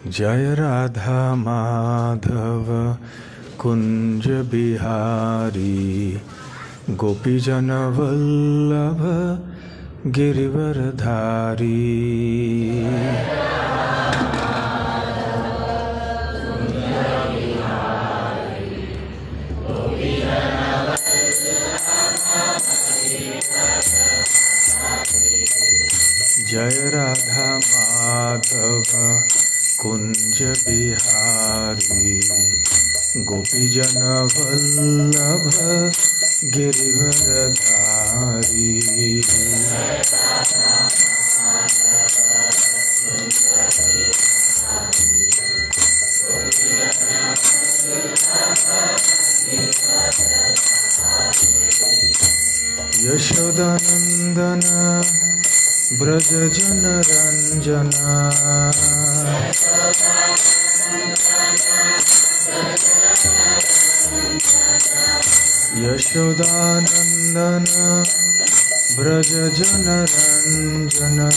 जय राधा माधव कुंज बिहारी गोपीजन वल्लभ गिरिवरधारी। जय राधा माधव कुंज बिहारी गोपीजन वल्लभ गिरिवरधारी। यशोदानंदन ब्रज जन रंजना यशोदानंदन ब्रज जन रंजना।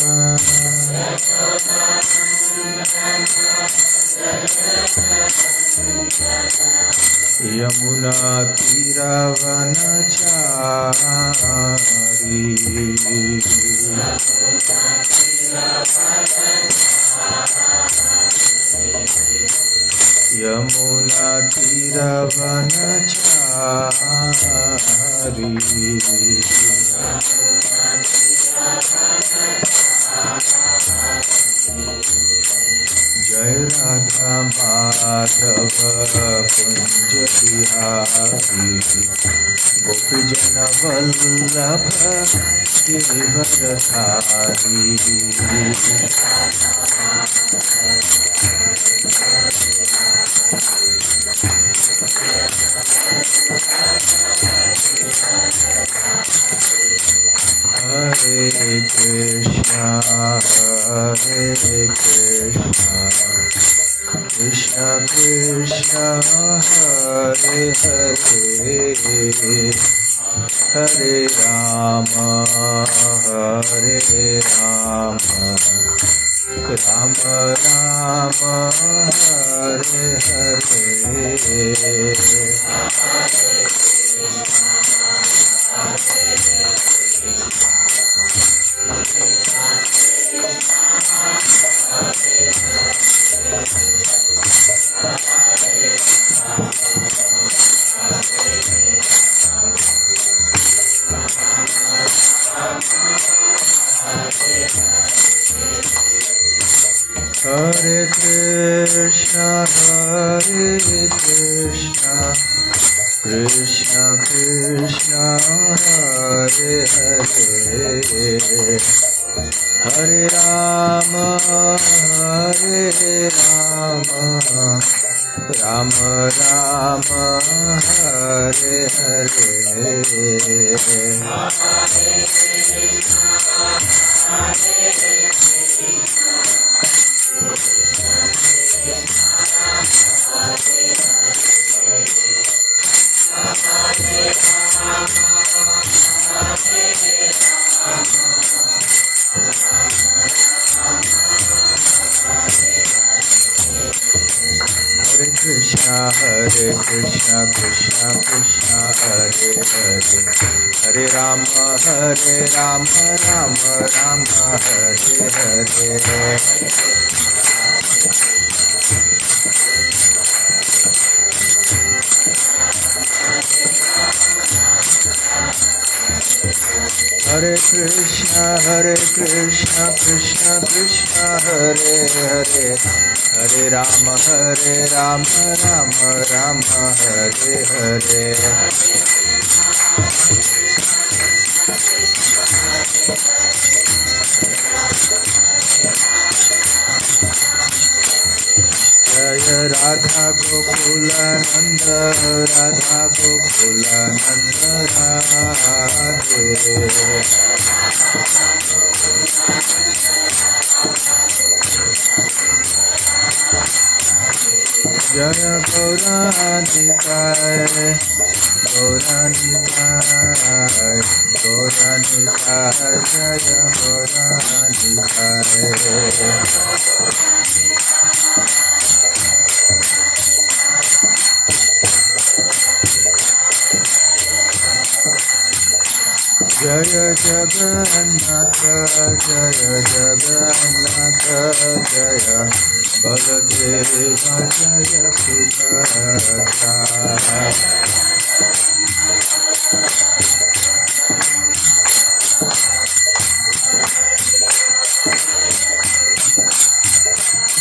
यमुना तीरावनचारी यमुना तीरावनचारी। जय राधा माधव कुंज बिहारी गोपीजन वल्लभ गिरिवरधारी। हरे कृष्णा कृष्णा कृष्णा हरे हरे हरे राम राम राम हरे हरे। हरे Krishna Krishna Krishna Hare Hare Hare Ram Ram Ram Hare Hare. Hare Krishna Krishna Krishna Hare Hare Hare Rama Rama Rama Hare Hare। Hare Krishna Krishna Krishna Hare Hare Hare Rama Rama Rama Hare Hare। जय राधा गोकुल नंद राधा गोकुल नंद राधे। जय गौरानिताय गौरानिताय गौरानिताय जय गौरानिताय। जय जगन्नाथ जय जगन्नाथ जय बलदेव जय सुभद्रा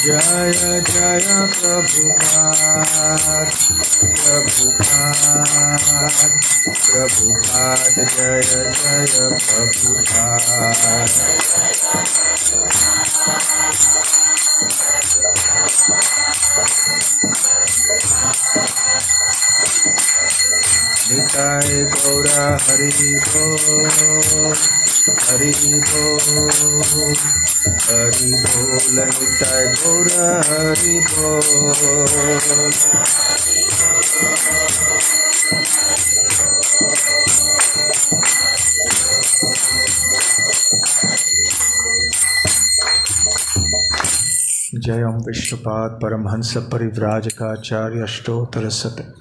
जय जय प्रभुपाद प्रभुपाद प्रभुपाद जय जय प्रभुपाद निताय गौरा हरि बोल हरि बोल हरि बोल निताय गौरा हरि बोल जय ओम विष्णुपाद परमहंस परिव्राजकाचार्य अष्टोत्तर शत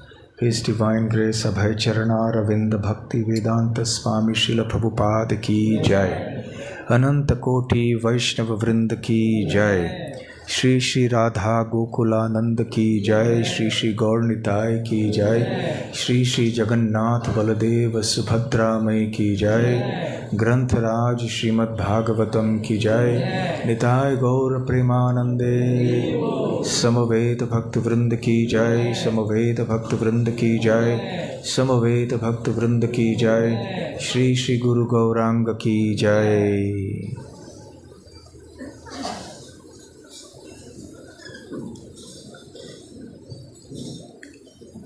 His Divine Grace अभय चरणारविंद भक्ति वेदांत स्वामी श्रील प्रभुपाद की जय। अनंत कोटि वैष्णव वृंद की जय। श्री श्री राधा गोकुलानंद की जय। श्री श्री गौरनिताय की जय। श्री श्री जगन्नाथ बलदेव सुभद्रा मई की जय। ग्रंथराज श्रीमद्भागवतम की जय। निताय गौर प्रेमानंदे समवेत भक्त वृंद की जय। समवेत भक्त वृंद की जय। समवेत भक्त वृंद की जय। श्री श्री गुरु गौरांग की जय।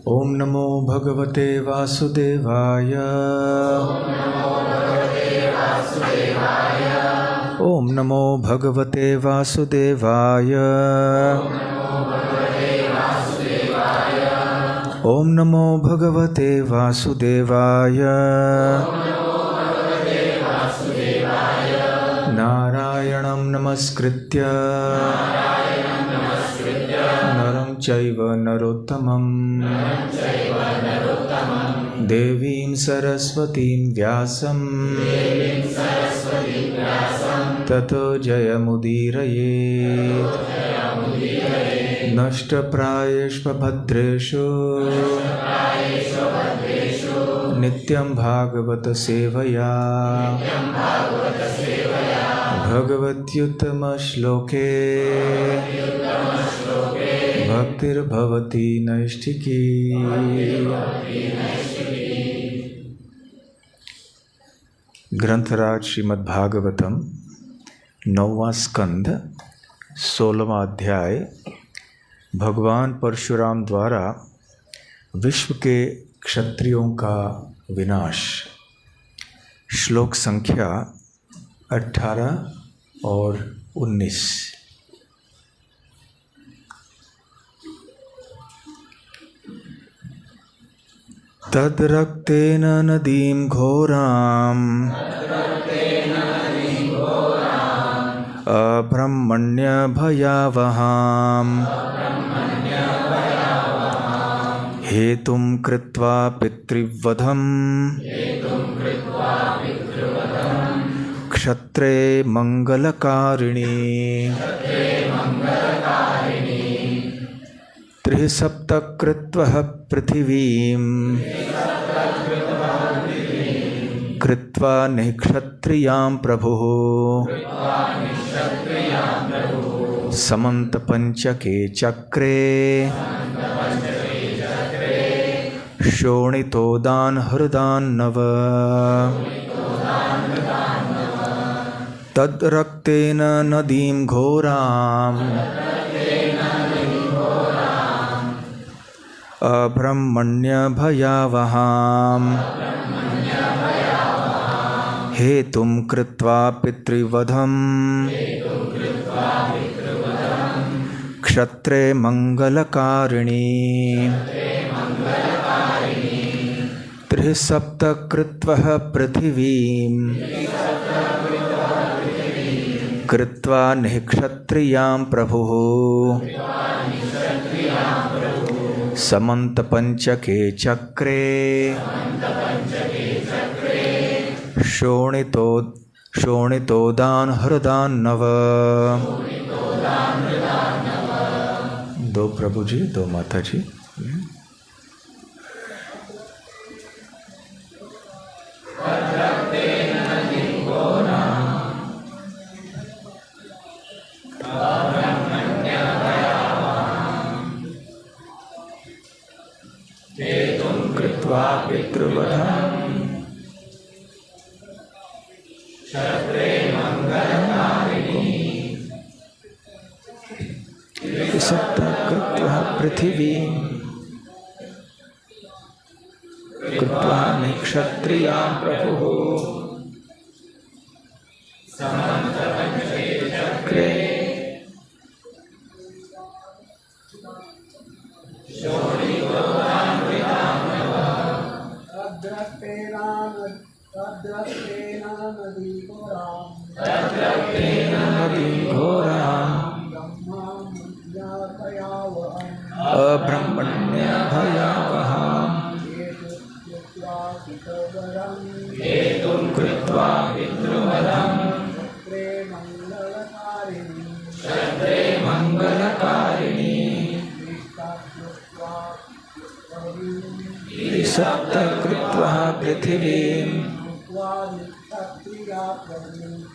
ओम नमो भगवते वासुदेवाय। ओम नमो भगवते वासुदेवाय। ओम नमो भगवते वासुदेवाय। नारायणं नमस्कृत्य नरं चैव नरोत्तमं देवीं सरस्वतीं व्यासं ततो जयमुदीरयेत्। नष्टप्रायेष्वभद्रेषु नित्यं भागवत सेवया भगवत्युत्तमश्लोके भक्तिर्भवति नैष्ठिकी। ग्रंथराज श्रीमद्भागवतम 9वां स्कंध 16वां अध्याय। भगवान परशुराम द्वारा विश्व के क्षत्रियों का विनाश। श्लोक संख्या 18 और 19। तद्रक्तेन नदीं घोराम् अब्रह्मण्य भयावहाम् हेतुं कृत्वा पितृवधम् क्षत्रे मंगलकारिणी। त्रिसप्तकृत्वः पृथिवीं कृत्वा निक्षत्रियां प्रभुः समन्तपञ्चके चक्रे शोणितोदानहृदान्नव। तद्रक्तेन नदीं घोराम् अब्रह्मण्य भयावहाम् हेतुं कृत्वा पितृवधम् क्षत्रे मंगलकारिणी। त्रिसप्तकृत्वः पृथिवीं कृत्वा निक्षत्रियां प्रभुः समन्तपञ्चके चक्रे शोणितोदान हरदान नव। दो प्रभु जी, दो माता जी। कृत्वा पितृवधम् क्षत्रे मंगलकारिणी सप्त कृत्वा पृथिवीं कृत्वा निक्षत्रियां प्रभुः चक्रे अब्रह्मण्य भयावहाम् हेतुं कृत्वा पितृवधम् क्षत्रे मंगलकारिणी सप्त कृत्वा पृथिवीं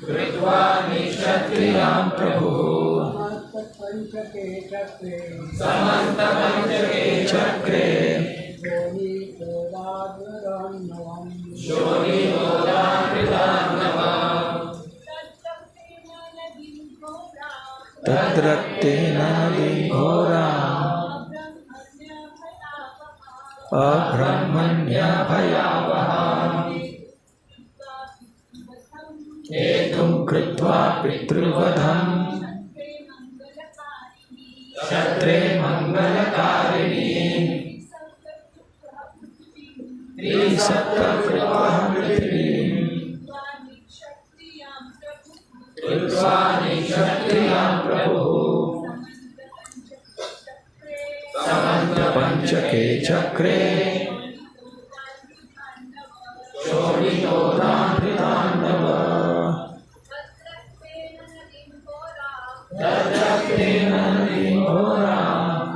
कृत्वा निक्षत्रियां प्रभुः समस्त पंचके चक्रे तद्रक्तेन नदीं घोराम् अब्रह्मण्य भयावहाम् हेतुं कृत्वा पितृवधम् क्षत्रे मंगलकारिणी सप्त कृत्वा पृथिवीं कृत्वा निक्षत्रियां प्रभुः समस्त पंचके चक्रे शोणितोदानृताण्डव तद्रक्तेन नदीं घोराम्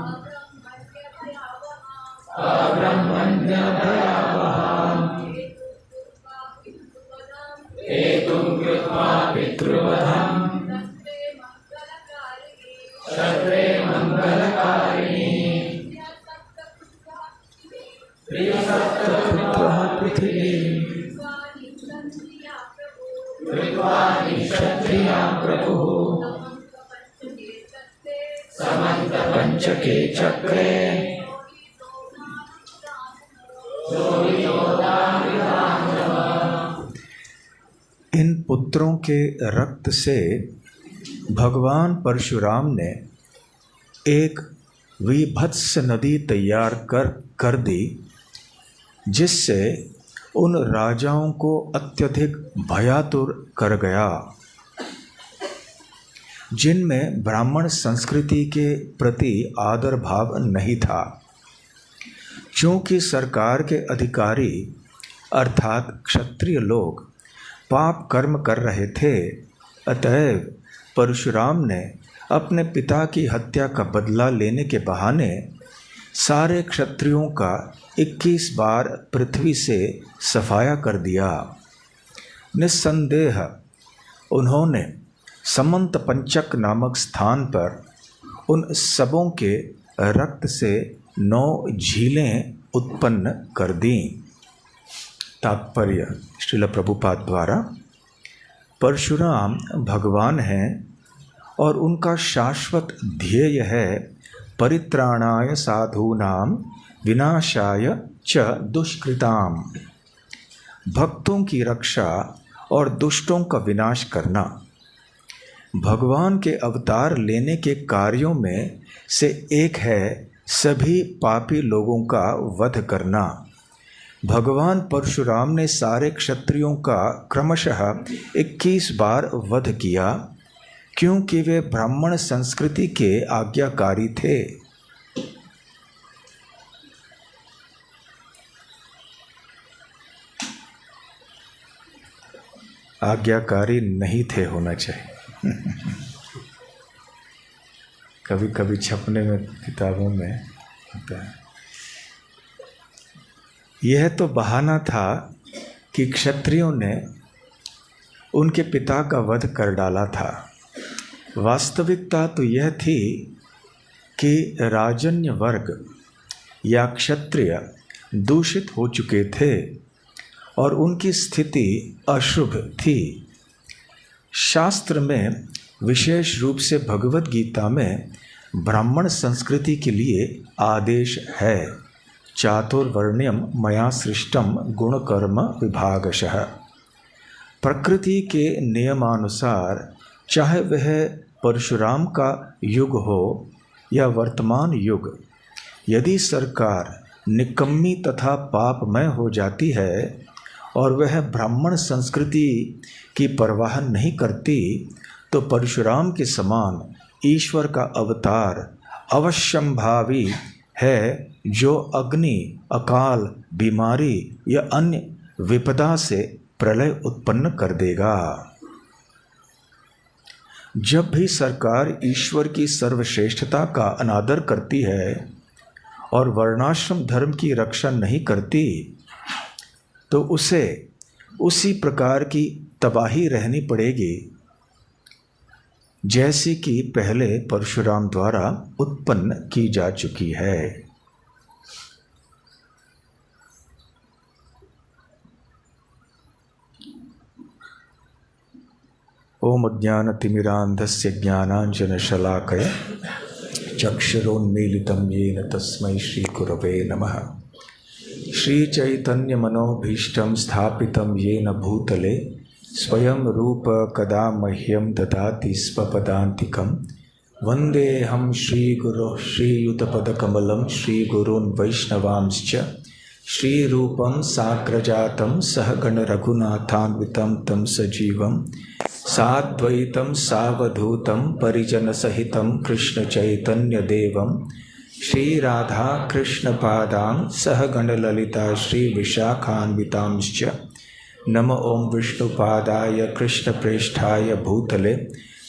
अब्रह्मण्य भयावहाम् हेतुं कृत्वा पितृवधम् क्षत्रे मंगलकारिणी सप्त कृत्वा पृथिवीं कृत्वा निक्षत्रियां प्रभुः समस्त पंचके चक्रे इन पुत्रों के रक्त से भगवान परशुराम ने एक विभत्स नदी तैयार कर दी, जिससे उन राजाओं को अत्यधिक भयातुर कर गया, जिनमें ब्राह्मण संस्कृति के प्रति आदर भाव नहीं था। क्योंकि सरकार के अधिकारी अर्थात क्षत्रिय लोग पाप कर्म कर रहे थे, अतएव परशुराम ने अपने पिता की हत्या का बदला लेने के बहाने सारे क्षत्रियों का 21 बार पृथ्वी से सफाया कर दिया। निस्संदेह उन्होंने समंत पंचक नामक स्थान पर उन सबों के रक्त से 9 झीलें उत्पन्न कर दीं। तात्पर्य श्रील प्रभुपाद द्वारा, परशुराम भगवान हैं और उनका शाश्वत ध्येय है परित्राणाय साधूनां विनाशाय च दुष्कृताम, भक्तों की रक्षा और दुष्टों का विनाश करना। भगवान के अवतार लेने के कार्यों में से एक है सभी पापी लोगों का वध करना। भगवान परशुराम ने सारे क्षत्रियों का क्रमशः 21 बार वध किया, क्योंकि वे ब्राह्मण संस्कृति के आज्ञाकारी थे। आज्ञाकारी नहीं थे होना चाहिए। कभी कभी छपने में किताबों में होता है। यह तो बहाना था कि क्षत्रियों ने उनके पिता का वध कर डाला था। वास्तविकता तो यह थी कि राजन्य वर्ग या क्षत्रिय दूषित हो चुके थे और उनकी स्थिति अशुभ थी। शास्त्र में विशेष रूप से भगवत गीता में ब्राह्मण संस्कृति के लिए आदेश है, चातुर्वर्ण्यम मया सृष्टम गुणकर्म विभागशः। प्रकृति के नियमानुसार चाहे वह परशुराम का युग हो या वर्तमान युग, यदि सरकार निकम्मी तथा पापमय हो जाती है और वह ब्राह्मण संस्कृति की परवाह नहीं करती, तो परशुराम के समान ईश्वर का अवतार अवश्यंभावी है, जो अग्नि, अकाल, बीमारी या अन्य विपदा से प्रलय उत्पन्न कर देगा। जब भी सरकार ईश्वर की सर्वश्रेष्ठता का अनादर करती है और वर्णाश्रम धर्म की रक्षा नहीं करती, तो उसे उसी प्रकार की तबाही रहनी पड़ेगी जैसी कि पहले परशुराम द्वारा उत्पन्न की जा चुकी है। ओम अज्ञानतिमिरान्धस्य ज्ञानाञ्जनशलाकया चक्षुरोन्मीलितं येन तस्मै श्रीगुरवे नमः। श्रीचैतन्यमनोभीष्टं स्थापितं येन भूतले स्वयं रूप कदा मह्यं ददाति स्वपदान्तिकं। वन्देऽहं श्रीगुरोः श्रीयुतपदकमलं श्रीगुरून् वैष्णवांश्च श्रीरूपं साग्रजातं सहगण रघुनाथान्वितं तं सजीवं साद्वैतं सावधूतं परिजनसहितं कृष्णचैतन्यदेवं श्रीराधा कृष्णपादां सहगण ललिता श्रीविशाखान्वितांश्च। नमो ओं विष्णुपादाय कृष्णप्रेष्ठाय भूतले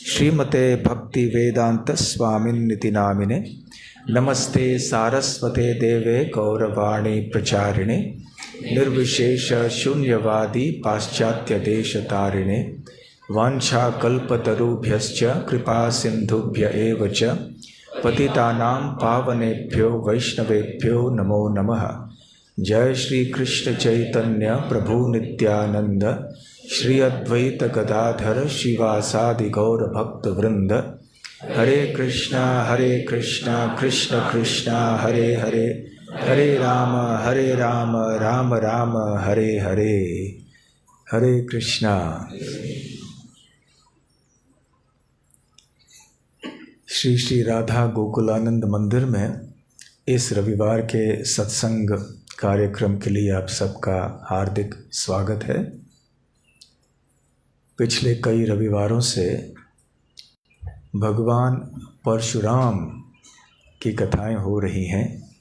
श्रीमते भक्तिवेदान्तस्वामिन्निति नामिने। नमस्ते सारस्वते देवे गौरवाणी प्रचारिणे निर्विशेष शून्यवादी पाश्चात्यदेशतारिणे। वाञ्छाकल्पतरुभ्यश्च कृपा सिन्धुभ्य एव च पतितानां पावनेभ्यो वैष्णवेभ्यो नमो नमः। जय श्री कृष्ण चैतन्य प्रभु नित्यानंद श्री अद्वैत गदाधर शिवासादि गौर भक्त वृंद। हरे कृष्णा कृष्ण कृष्णा हरे हरे, हरे राम राम राम हरे हरे। हरे कृष्णा। श्री श्री राधा गोकुलानंद मंदिर में इस रविवार के सत्संग कार्यक्रम के लिए आप सबका हार्दिक स्वागत है। पिछले कई रविवारों से भगवान परशुराम की कथाएं हो रही हैं।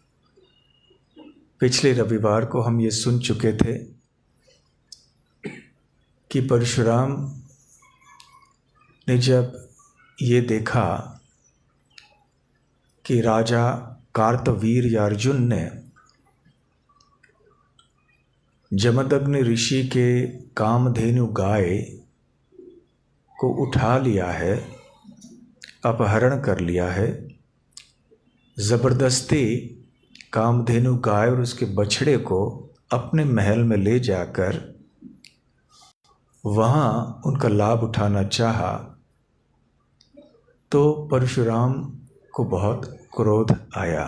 पिछले रविवार को हम ये सुन चुके थे कि परशुराम ने जब ये देखा कि राजा कार्तवीर्य अर्जुन ने जमदग्नि ऋषि के कामधेनु गाय को उठा लिया है, अपहरण कर लिया है, ज़बरदस्ती कामधेनु गाय और उसके बछड़े को अपने महल में ले जाकर वहाँ उनका लाभ उठाना चाहा, तो परशुराम को बहुत क्रोध आया।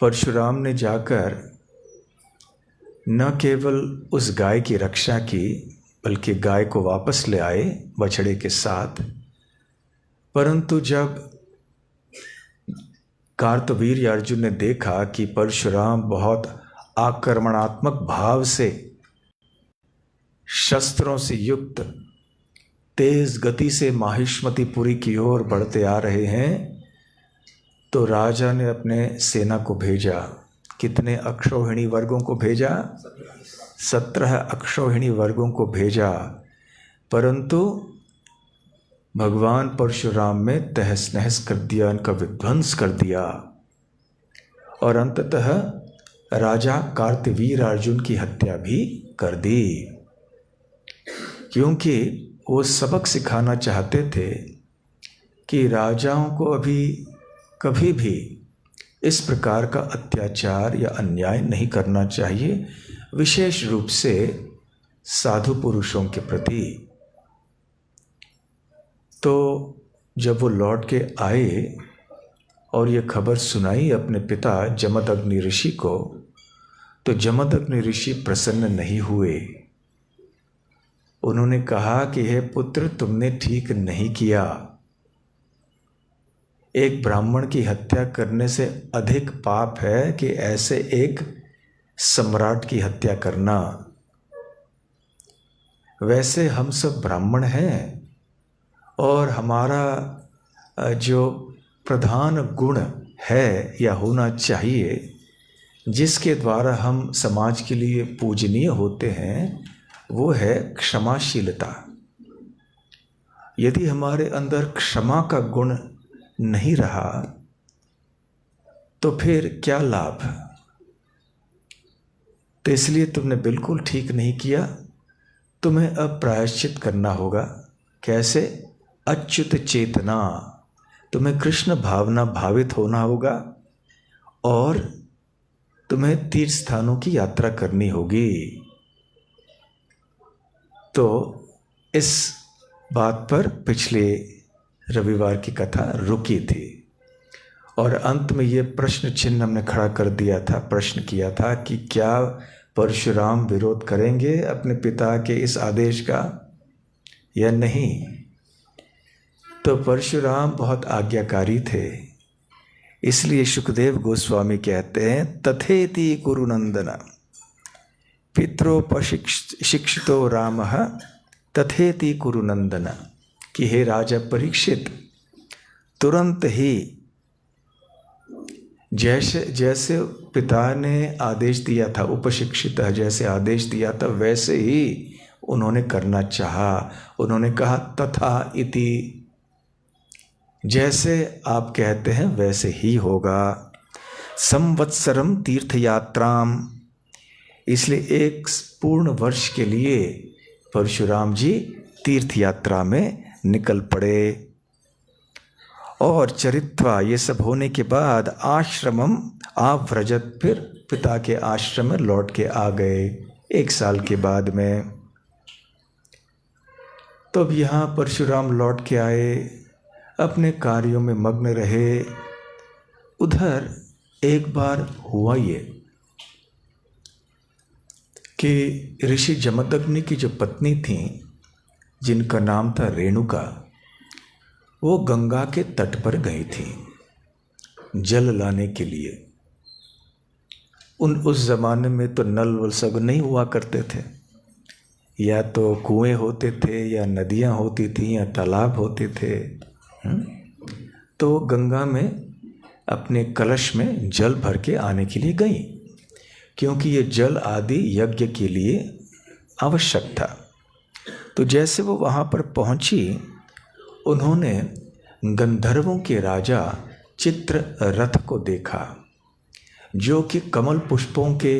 परशुराम ने जाकर न केवल उस गाय की रक्षा की, बल्कि गाय को वापस ले आए बछड़े के साथ। परंतु जब कार्तवीर्य अर्जुन ने देखा कि परशुराम बहुत आक्रमणात्मक भाव से शस्त्रों से युक्त तेज गति से माहिष्मतिपुरी की ओर बढ़ते आ रहे हैं, तो राजा ने अपने सेना को भेजा। कितने अक्षौहिणी वर्गों को भेजा? 17 अक्षौहिणी वर्गों को भेजा, परंतु भगवान परशुराम में तहस नहस कर दिया, उनका विध्वंस कर दिया और अंततः राजा कार्तवीर अर्जुन की हत्या भी कर दी, क्योंकि वो सबक सिखाना चाहते थे कि राजाओं को अभी कभी भी इस प्रकार का अत्याचार या अन्याय नहीं करना चाहिए, विशेष रूप से साधु पुरुषों के प्रति। तो जब वो लौट के आए और ये खबर सुनाई अपने पिता जमदग्नि ऋषि को, तो जमदग्नि ऋषि प्रसन्न नहीं हुए। उन्होंने कहा कि हे पुत्र, तुमने ठीक नहीं किया। एक ब्राह्मण की हत्या करने से अधिक पाप है कि ऐसे एक सम्राट की हत्या करना। वैसे हम सब ब्राह्मण हैं और हमारा जो प्रधान गुण है या होना चाहिए, जिसके द्वारा हम समाज के लिए पूजनीय होते हैं, वो है क्षमाशीलता। यदि हमारे अंदर क्षमा का गुण नहीं रहा तो फिर क्या लाभ। तो इसलिए तुमने बिल्कुल ठीक नहीं किया। तुम्हें अब प्रायश्चित करना होगा। कैसे? अच्युत चेतना, तुम्हें कृष्ण भावना भावित होना होगा और तुम्हें तीर्थ स्थानों की यात्रा करनी होगी। तो इस बात पर पिछले रविवार की कथा रुकी थी और अंत में ये प्रश्न चिन्ह हमने खड़ा कर दिया था, प्रश्न किया था कि क्या परशुराम विरोध करेंगे अपने पिता के इस आदेश का या नहीं। तो परशुराम बहुत आज्ञाकारी थे, इसलिए सुखदेव गोस्वामी कहते हैं तथेति कुरुनंदन पित्रोपशिक्षितो रामः तथेति कुरुनंदन, कि हे राजा परीक्षित, तुरंत ही जैसे पिता ने आदेश दिया था, उपशिक्षित जैसे आदेश दिया था, वैसे ही उन्होंने करना चाहा। उन्होंने कहा तथा इति, जैसे आप कहते हैं वैसे ही होगा। संवत्सरम तीर्थयात्राम, इसलिए एक पूर्ण वर्ष के लिए परशुराम जी तीर्थ यात्रा में निकल पड़े। और चरित्वा, ये सब होने के बाद आश्रमम आव्रजत, फिर पिता के आश्रम में लौट के आ गए 1 साल के बाद में। तो अब यहाँ परशुराम लौट के आए, अपने कार्यों में मग्न रहे। उधर एक बार हुआ ये कि ऋषि जमदग्नि की जो पत्नी थी, जिनका नाम था रेणुका, वो गंगा के तट पर गई थी जल लाने के लिए। उस ज़माने में तो नल वल सब नहीं हुआ करते थे, या तो कुएं होते थे या नदियाँ होती थी या तालाब होते थे। तो गंगा में अपने कलश में जल भर के आने के लिए गई, क्योंकि ये जल आदि यज्ञ के लिए आवश्यक था। तो जैसे वो वहाँ पर पहुँची, उन्होंने गंधर्वों के राजा चित्ररथ को देखा, जो कि कमल पुष्पों के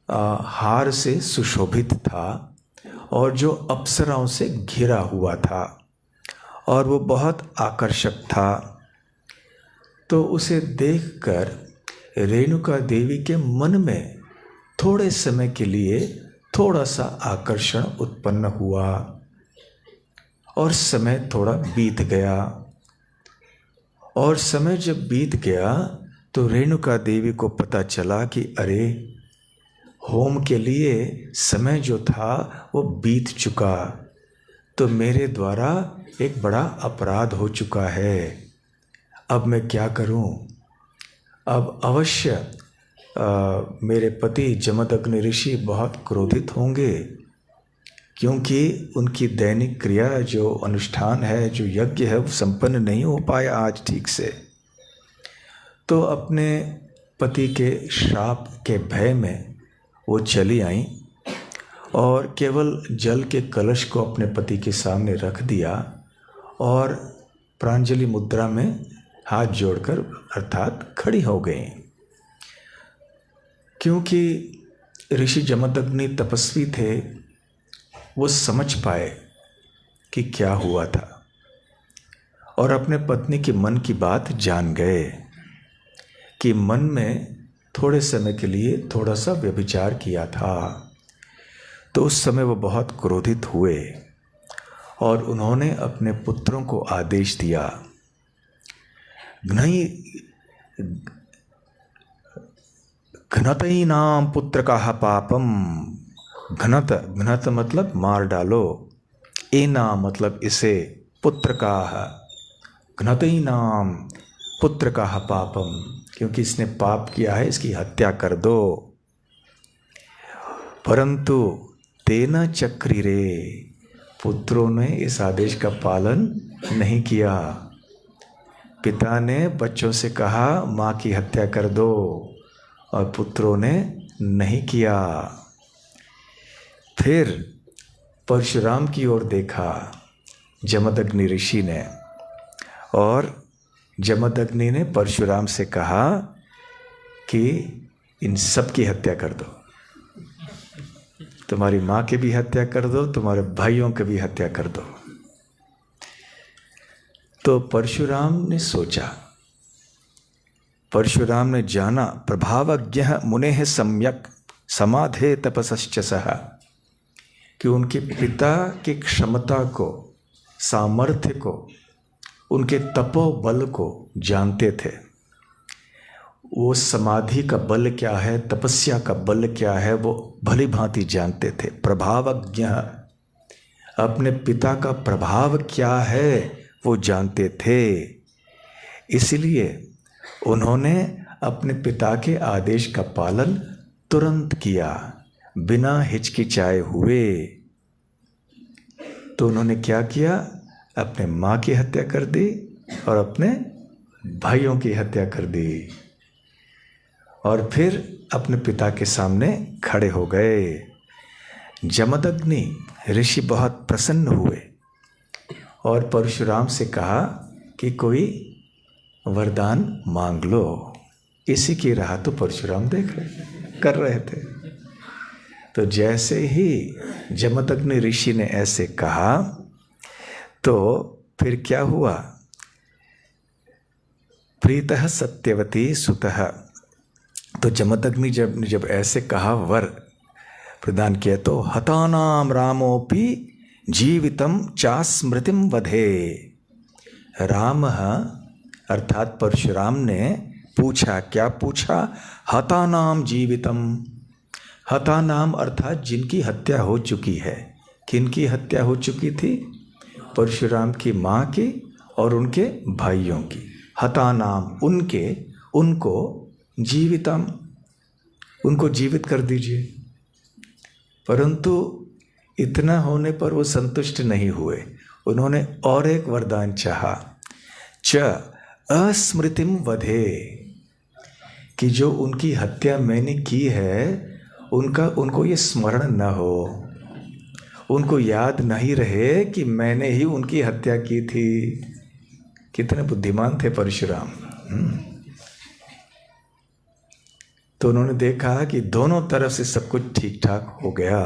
हार से सुशोभित था और जो अप्सराओं से घिरा हुआ था, और वो बहुत आकर्षक था। तो उसे देखकर रेणुका देवी के मन में थोड़े समय के लिए थोड़ा सा आकर्षण उत्पन्न हुआ और समय थोड़ा बीत गया। और समय जब बीत गया तो रेणुका देवी को पता चला कि अरे, होम के लिए समय जो था वो बीत चुका, तो मेरे द्वारा एक बड़ा अपराध हो चुका है। अब मैं क्या करूं? अब अवश्य मेरे पति जमदग्नि ऋषि बहुत क्रोधित होंगे, क्योंकि उनकी दैनिक क्रिया जो अनुष्ठान है, जो यज्ञ है, वो संपन्न नहीं हो पाया आज ठीक से। तो अपने पति के श्राप के भय में वो चली आई और केवल जल के कलश को अपने पति के सामने रख दिया और प्रांजलि मुद्रा में हाथ जोड़कर अर्थात खड़ी हो गई। क्योंकि ऋषि जमदग्नि तपस्वी थे, वो समझ पाए कि क्या हुआ था और अपने पत्नी के मन की बात जान गए कि मन में थोड़े समय के लिए थोड़ा सा व्यभिचार किया था। तो उस समय वो बहुत क्रोधित हुए और उन्होंने अपने पुत्रों को आदेश दिया, घ्नतैनाम पुत्र का पापम। घ्नत घ्नत मतलब मार डालो, एना मतलब इसे, पुत्र का, घ्नतैनाम पुत्र का पापम, क्योंकि इसने पाप किया है, इसकी हत्या कर दो। परंतु तेन चक्रिरे, पुत्रों ने इस आदेश का पालन नहीं किया। पिता ने बच्चों से कहा माँ की हत्या कर दो और पुत्रों ने नहीं किया। फिर परशुराम की ओर देखा जमदग्नि ऋषि ने, और जमदग्नि ने परशुराम से कहा कि इन सब की हत्या कर दो, तुम्हारी माँ की भी हत्या कर दो, तुम्हारे भाइयों की भी हत्या कर दो। तो परशुराम ने सोचा, परशुराम ने जाना, प्रभावज्ञ मुनेः सम्यक समाधे तपसश्च सः, कि उनके पिता की क्षमता को, सामर्थ्य को, उनके तपोबल को जानते थे। वो समाधि का बल क्या है, तपस्या का बल क्या है, वो भली भांति जानते थे। प्रभावज्ञ, अपने पिता का प्रभाव क्या है वो जानते थे। इसलिए उन्होंने अपने पिता के आदेश का पालन तुरंत किया, बिना हिचकिचाए हुए। तो उन्होंने क्या किया, अपने माँ की हत्या कर दी और अपने भाइयों की हत्या कर दी, और फिर अपने पिता के सामने खड़े हो गए। जमदग्नि ऋषि बहुत प्रसन्न हुए और परशुराम से कहा कि कोई वरदान मांग लो। इसी की राह तो परशुराम कर रहे थे। तो जैसे ही जमदग्नि ऋषि ने ऐसे कहा तो फिर क्या हुआ, प्रीतः सत्यवती सुतः, तो जमदग्नि जब ऐसे कहा, वर प्रदान किया, तो हतानाम रामोपि जीवितम चा स्मृतिम वधे। राम अर्थात परशुराम ने पूछा, क्या पूछा, हतानाम जीवितम, हतानाम अर्थात जिनकी हत्या हो चुकी है। किनकी हत्या हो चुकी थी, परशुराम की माँ की और उनके भाइयों की। हतानाम उनके, उनको, जीवितम उनको जीवित कर दीजिए। परंतु इतना होने पर वो संतुष्ट नहीं हुए, उन्होंने और एक वरदान चाहा, च अस्मृतिम वधे, कि जो उनकी हत्या मैंने की है उनको ये स्मरण न हो, उनको याद नहीं रहे कि मैंने ही उनकी हत्या की थी। कितने बुद्धिमान थे परशुराम। तो उन्होंने देखा कि दोनों तरफ से सब कुछ ठीक ठाक हो गया।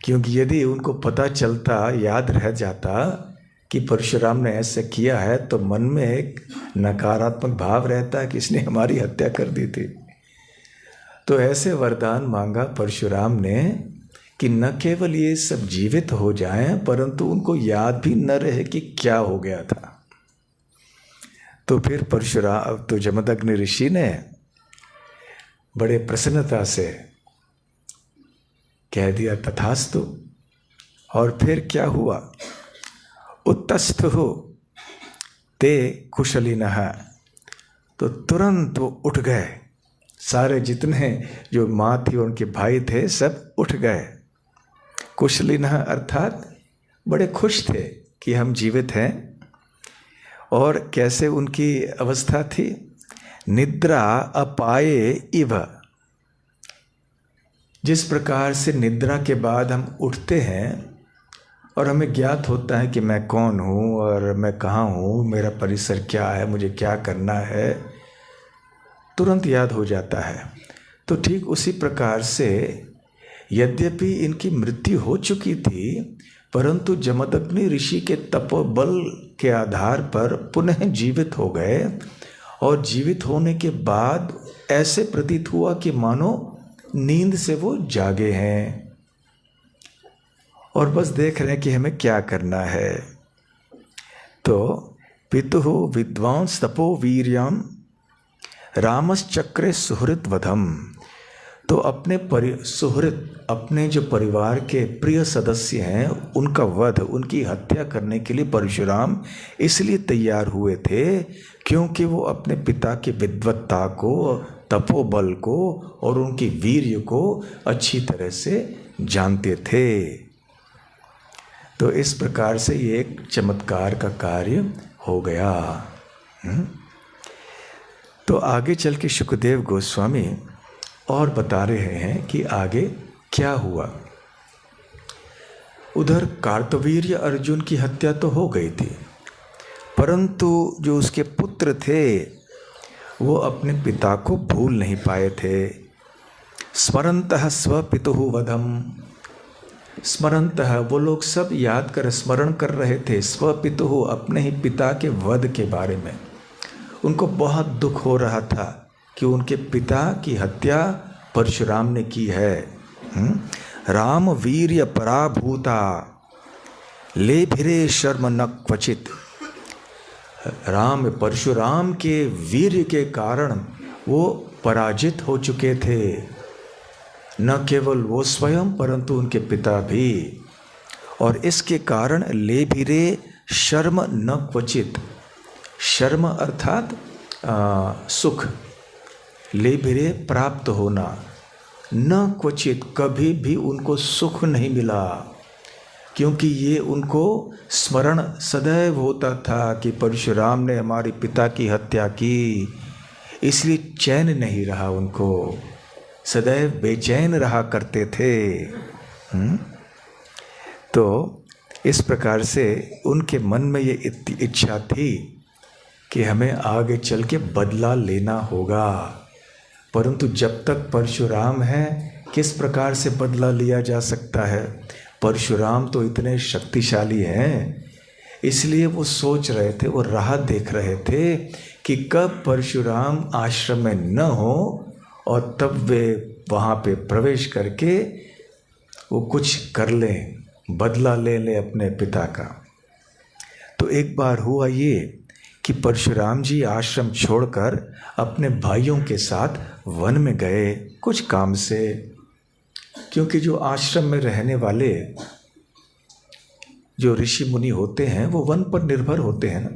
क्योंकि यदि उनको पता चलता, याद रह जाता कि परशुराम ने ऐसे किया है, तो मन में एक नकारात्मक भाव रहता है कि इसने हमारी हत्या कर दी थी। तो ऐसे वरदान मांगा परशुराम ने कि न केवल ये सब जीवित हो जाएं, परंतु उनको याद भी न रहे कि क्या हो गया था। तो फिर परशुराम, तो जमदग्नि ऋषि ने बड़े प्रसन्नता से कह दिया तथास्तु। और फिर क्या हुआ, उत्तस्थुः ते कुशलिनः, तो तुरंत वो उठ गए। सारे जितने जो माँ थी उनके भाई थे सब उठ गए। कुशलिनः अर्थात बड़े खुश थे कि हम जीवित हैं। और कैसे उनकी अवस्था थी, निद्रा अपाये इव, जिस प्रकार से निद्रा के बाद हम उठते हैं और हमें ज्ञात होता है कि मैं कौन हूँ और मैं कहाँ हूँ, मेरा परिसर क्या है, मुझे क्या करना है, तुरंत याद हो जाता है। तो ठीक उसी प्रकार से यद्यपि इनकी मृत्यु हो चुकी थी, परंतु जमदग्नि ऋषि के तपोबल के आधार पर पुनः जीवित हो गए और जीवित होने के बाद ऐसे प्रतीत हुआ कि मानो नींद से वो जागे हैं और बस देख रहे हैं कि हमें क्या करना है। तो पितुः विद्वांस तपो वीर्यम रामश्चक्रे सुहृद वधम। तो अपने सुहृद, अपने जो परिवार के प्रिय सदस्य हैं, उनका वध, उनकी हत्या करने के लिए परशुराम इसलिए तैयार हुए थे क्योंकि वो अपने पिता की विद्वत्ता को, तपोबल को और उनकी वीर्य को अच्छी तरह से जानते थे। तो इस प्रकार से ये एक चमत्कार का कार्य हो गया। तो आगे चल के शुकदेव गोस्वामी और बता रहे हैं कि आगे क्या हुआ। उधर कार्तवीर्य अर्जुन की हत्या तो हो गई थी, परंतु जो उसके पुत्र थे वो अपने पिता को भूल नहीं पाए थे। स्मरन्तः स्वपितुः वधम, स्मरन्तः वो लोग सब याद कर, स्मरण कर रहे थे स्वपितुः, अपने ही पिता के वध के बारे में। उनको बहुत दुख हो रहा था कि उनके पिता की हत्या परशुराम ने की है। राम वीर्य पराभूता लेभिरे शर्म न क्वचित। राम, परशुराम के वीर्य के कारण वो पराजित हो चुके थे, न केवल वो स्वयं परंतु उनके पिता भी। और इसके कारण लेभिरे शर्म न क्वचित, शर्म अर्थात सुख, लेभिरे प्राप्त होना, न क्वचित कभी भी उनको सुख नहीं मिला, क्योंकि ये उनको स्मरण सदैव होता था कि परशुराम ने हमारे पिता की हत्या की, इसलिए चैन नहीं रहा उनको, सदैव बेचैन रहा करते थे। तो इस प्रकार से उनके मन में ये इच्छा थी कि हमें आगे चल के बदला लेना होगा, परंतु जब तक परशुराम है किस प्रकार से बदला लिया जा सकता है। परशुराम तो इतने शक्तिशाली हैं, इसलिए वो सोच रहे थे, वो राह देख रहे थे कि कब परशुराम आश्रम में न हो और तब वे वहाँ पे प्रवेश करके वो कुछ कर लें, बदला ले लें अपने पिता का। तो एक बार हुआ ये कि परशुराम जी आश्रम छोड़कर अपने भाइयों के साथ वन में गए कुछ काम से, क्योंकि जो आश्रम में रहने वाले जो ऋषि मुनि होते हैं वो वन पर निर्भर होते हैं ना।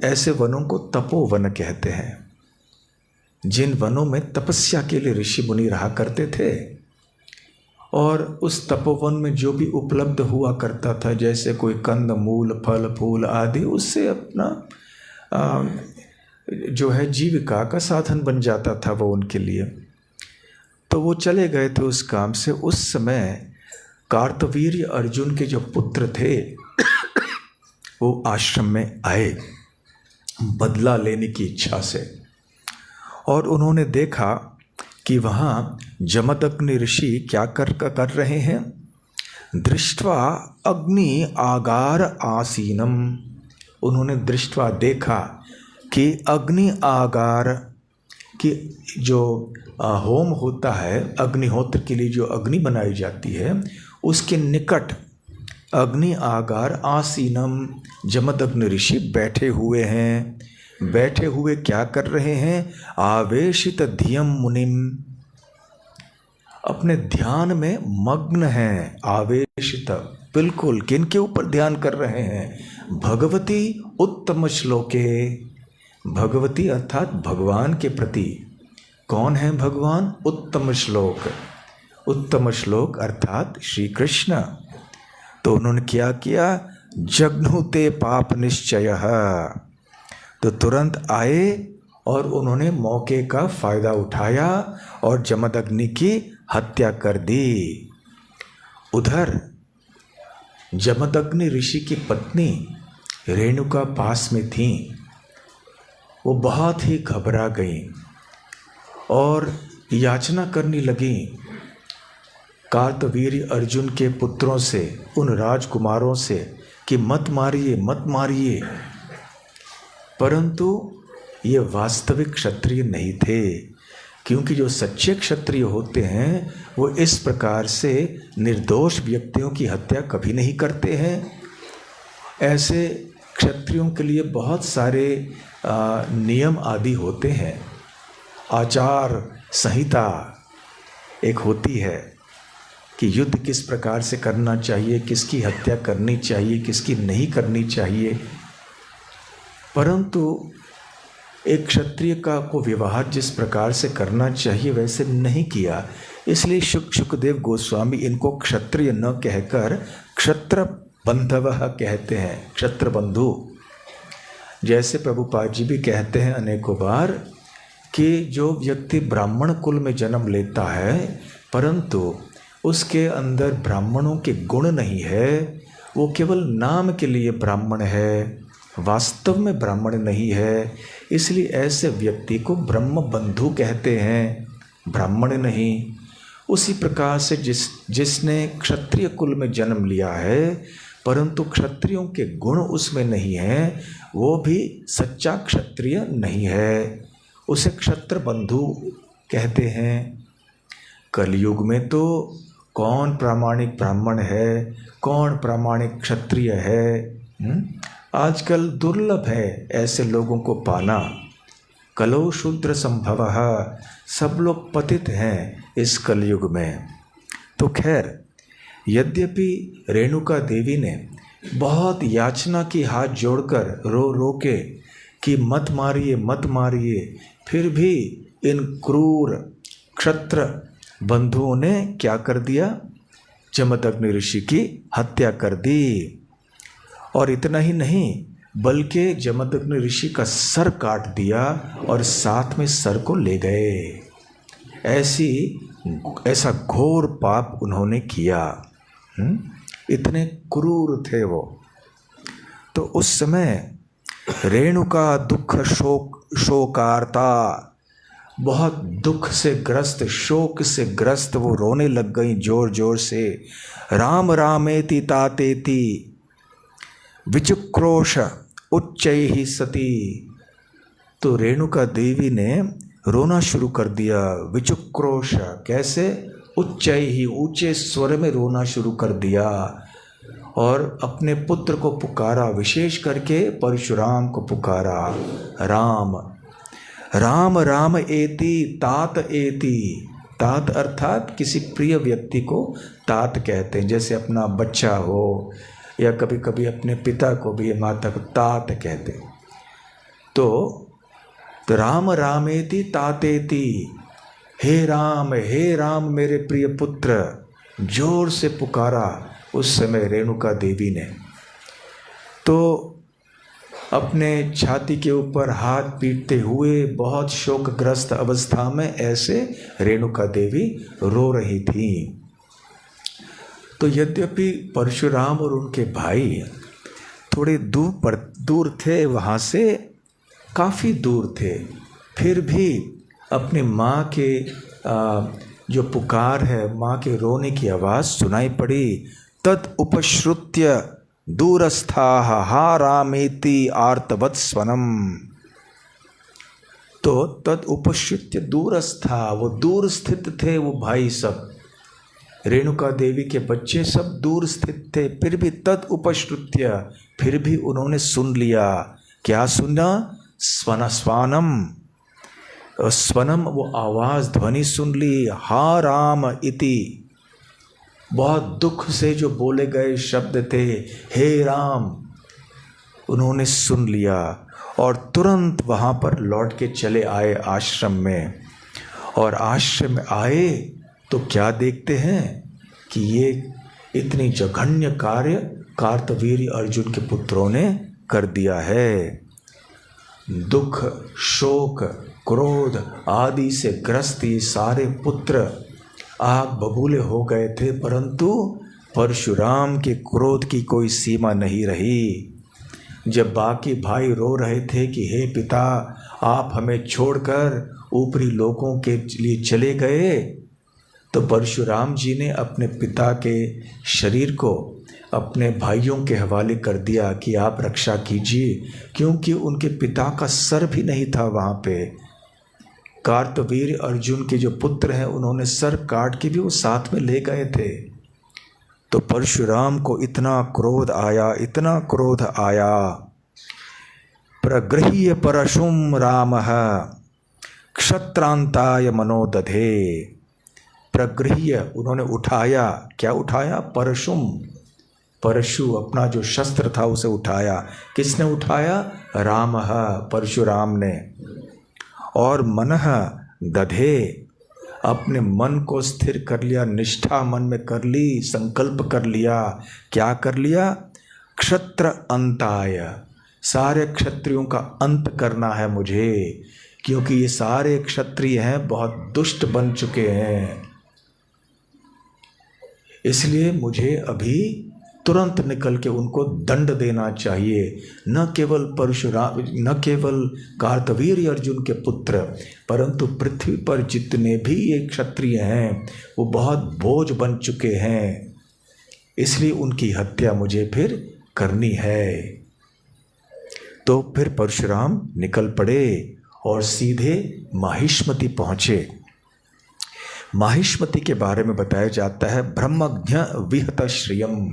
ऐसे वनों को तपोवन कहते हैं, जिन वनों में तपस्या के लिए ऋषि मुनि रहा करते थे। और उस तपोवन में जो भी उपलब्ध हुआ करता था, जैसे कोई कंद मूल, फल फूल आदि, उससे अपना जो है जीविका का साधन बन जाता था वो उनके लिए। तो वो चले गए थे उस काम से। उस समय कार्तवीर्य अर्जुन के जो पुत्र थे वो आश्रम में आए बदला लेने की इच्छा से, और उन्होंने देखा कि वहाँ जमदग्नि ऋषि क्या कर रहे हैं। दृष्ट्वा अग्नि आगार आसीनम, उन्होंने दृष्ट्वा देखा कि अग्नि आगार की जो होम होता है, अग्निहोत्र के लिए जो अग्नि बनाई जाती है, उसके निकट अग्नि आगार आसीनम जमदग्नि ऋषि बैठे हुए हैं। बैठे हुए क्या कर रहे हैं। आवेशित धियम मुनिम, अपने ध्यान में मग्न हैं। आवेशित, बिल्कुल किनके ऊपर ध्यान कर रहे हैं। भगवती उत्तम श्लोके, भगवती अर्थात भगवान के प्रति। कौन है भगवान। उत्तम श्लोक, उत्तम श्लोक अर्थात श्री कृष्ण। तो उन्होंने क्या किया। जघ्नुते पाप निश्चयः, तो तुरंत आए और उन्होंने मौके का फ़ायदा उठाया और जमदग्नि की हत्या कर दी। उधर जमदग्नि ऋषि की पत्नी रेणुका पास में थी। वो बहुत ही घबरा गई और याचना करने लगी कार्तवीर्य अर्जुन के पुत्रों से, उन राजकुमारों से कि मत मारिए मत मारिए। परंतु ये वास्तविक क्षत्रिय नहीं थे, क्योंकि जो सच्चे क्षत्रिय होते हैं वो इस प्रकार से निर्दोष व्यक्तियों की हत्या कभी नहीं करते हैं। ऐसे क्षत्रियों के लिए बहुत सारे नियम आदि होते हैं। आचार संहिता एक होती है कि युद्ध किस प्रकार से करना चाहिए, किसकी हत्या करनी चाहिए, किसकी नहीं करनी चाहिए। परंतु एक क्षत्रिय को व्यवहार जिस प्रकार से करना चाहिए वैसे नहीं किया। इसलिए शुकदेव गोस्वामी इनको क्षत्रिय न कहकर क्षत्र बंधवः कहते हैं, क्षत्र बंधु। जैसे प्रभुपाद जी भी कहते हैं अनेकों बार कि जो व्यक्ति ब्राह्मण कुल में जन्म लेता है परंतु उसके अंदर ब्राह्मणों के गुण नहीं है, वो केवल नाम के लिए ब्राह्मण है, वास्तव में ब्राह्मण नहीं है। इसलिए ऐसे व्यक्ति को ब्रह्म बंधु कहते हैं, ब्राह्मण नहीं। उसी प्रकार से जिसने क्षत्रिय कुल में जन्म लिया है परंतु क्षत्रियों के गुण उसमें नहीं है, वो भी सच्चा क्षत्रिय नहीं है, उसे क्षत्र बंधु कहते हैं। कलयुग में तो कौन प्रामाणिक ब्राह्मण है, कौन प्रामाणिक क्षत्रिय है, आजकल दुर्लभ है ऐसे लोगों को पाना। कलो शूद्र संभवः, सब लोग पतित हैं इस कलयुग में। तो खैर, यद्यपि रेणुका देवी ने बहुत याचना की, हाथ जोड़कर रो रो के कि मत मारिए मत मारिए, फिर भी इन क्रूर क्षत्र बंधुओं ने क्या कर दिया, जमदग्नि ऋषि की हत्या कर दी। और इतना ही नहीं बल्कि जमदग्नि ऋषि का सर काट दिया और साथ में सर को ले गए। ऐसा घोर पाप उन्होंने किया। इतने क्रूर थे वो। तो उस समय रेणुका दुख शोकार्ता, बहुत दुख से ग्रस्त, शोक से ग्रस्त वो रोने लग गई जोर जोर से। राम रामेति तातेति विचक्रोश उच्चैहि सती। तो रेणुका देवी ने रोना शुरू कर दिया। विचक्रोश कैसे, उच्चैहि ऊंचे स्वर में रोना शुरू कर दिया और अपने पुत्र को पुकारा, विशेष करके परशुराम को पुकारा। राम राम राम एति तात एति। तात अर्थात किसी प्रिय व्यक्ति को तात कहते हैं, जैसे अपना बच्चा हो या कभी कभी अपने पिता को भी माता को तात कहते हैं। तो राम रामेति तातेति, हे राम मेरे प्रिय पुत्र, जोर से पुकारा उस समय रेणुका देवी ने। तो अपने छाती के ऊपर हाथ पीटते हुए बहुत शोकग्रस्त अवस्था में ऐसे रेणुका देवी रो रही थी। तो यद्यपि परशुराम और उनके भाई थोड़े दूर थे, वहाँ से काफ़ी दूर थे, फिर भी अपनी माँ के जो पुकार है, माँ के रोने की आवाज़ सुनाई पड़ी। तद उपश्रुत्य दूरस्थाः हा रामेति आर्तवत् स्वनम। तो तद उपश्रुत्य दूरस्था, वो दूर स्थित थे वो भाई सब, रेणुका देवी के बच्चे सब दूर स्थित थे, फिर भी तद उपश्रुत्य, फिर भी उन्होंने सुन लिया। क्या सुना? स्वानम, स्वनम वो आवाज़ ध्वनि सुन ली। हा राम इति, बहुत दुख से जो बोले गए शब्द थे, हे राम, उन्होंने सुन लिया और तुरंत वहाँ पर लौट के चले आए आश्रम में। और आश्रम में आए तो क्या देखते हैं कि ये इतनी जघन्य कार्य कार्तवीर्य अर्जुन के पुत्रों ने कर दिया है। दुख, शोक, क्रोध आदि से ग्रस्त ये सारे पुत्र आग बबूले हो गए थे, परंतु परशुराम के क्रोध की कोई सीमा नहीं रही। जब बाकी भाई रो रहे थे कि हे पिता, आप हमें छोड़कर ऊपरी लोकों के लिए चले गए, तो परशुराम जी ने अपने पिता के शरीर को अपने भाइयों के हवाले कर दिया कि आप रक्षा कीजिए, क्योंकि उनके पिता का सर भी नहीं था वहाँ पे। कार्तवीर्य अर्जुन के जो पुत्र हैं, उन्होंने सर काट के भी वो साथ में ले गए थे। तो परशुराम को इतना क्रोध आया, इतना क्रोध आया। प्रगृह्य परशुम रामः क्षत्रांताय मनोदधे। प्रगृह्य, उन्होंने उठाया, क्या उठाया? परशुम, परशु अपना जो शस्त्र था उसे उठाया। किसने उठाया? रामः, परशुराम ने। और मनः दधे, अपने मन को स्थिर कर लिया, निष्ठा मन में कर ली, संकल्प कर लिया। क्या कर लिया? क्षत्र अंताय, सारे क्षत्रियों का अंत करना है मुझे, क्योंकि ये सारे क्षत्रिय हैं बहुत दुष्ट बन चुके हैं। इसलिए मुझे अभी तुरंत निकल के उनको दंड देना चाहिए। न केवल परशुराम, न केवल कार्तवीर्य अर्जुन के पुत्र, परंतु पृथ्वी पर जितने भी ये क्षत्रिय हैं वो बहुत बोझ बन चुके हैं, इसलिए उनकी हत्या मुझे फिर करनी है। तो फिर परशुराम निकल पड़े और सीधे माहिष्मति पहुँचे। माहिष्मति के बारे में बताया जाता है ब्रह्मज्ञ विहत श्रियम,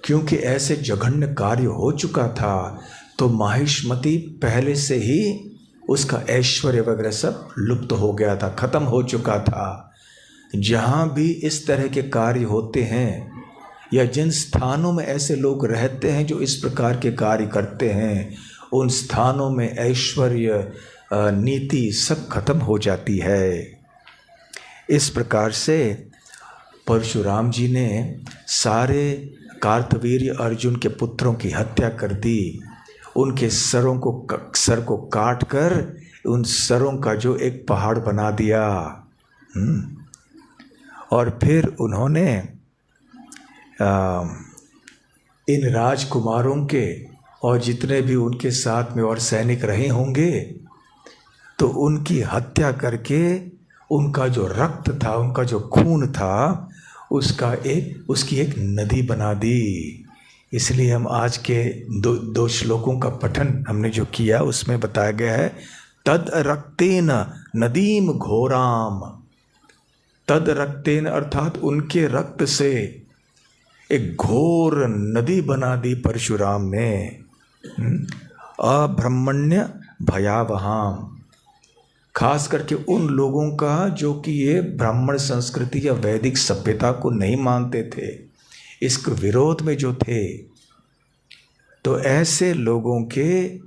क्योंकि ऐसे जघन्य कार्य हो चुका था तो माहिष्मति पहले से ही उसका ऐश्वर्य वगैरह सब लुप्त हो गया था, खत्म हो चुका था। जहाँ भी इस तरह के कार्य होते हैं या जिन स्थानों में ऐसे लोग रहते हैं जो इस प्रकार के कार्य करते हैं, उन स्थानों में ऐश्वर्य नीति सब खत्म हो जाती है। इस प्रकार से परशुराम जी ने सारे कार्तवीर्य अर्जुन के पुत्रों की हत्या कर दी। उनके सर को काट कर उन सरों का जो एक पहाड़ बना दिया। और फिर उन्होंने इन राजकुमारों के और जितने भी उनके साथ में और सैनिक रहे होंगे, तो उनकी हत्या करके उनका जो रक्त था, उनका जो खून था, उसकी एक नदी बना दी। इसलिए हम आज के दो श्लोकों का पठन हमने जो किया उसमें बताया गया है, तद रक्तेन नदीम घोराम। तद रक्तेन अर्थात उनके रक्त से एक घोर नदी बना दी परशुराम ने। अब्रह्मण्य भयावहाम, खास करके उन लोगों का जो कि ये ब्राह्मण संस्कृति या वैदिक सभ्यता को नहीं मानते थे, इसके विरोध में जो थे, तो ऐसे लोगों के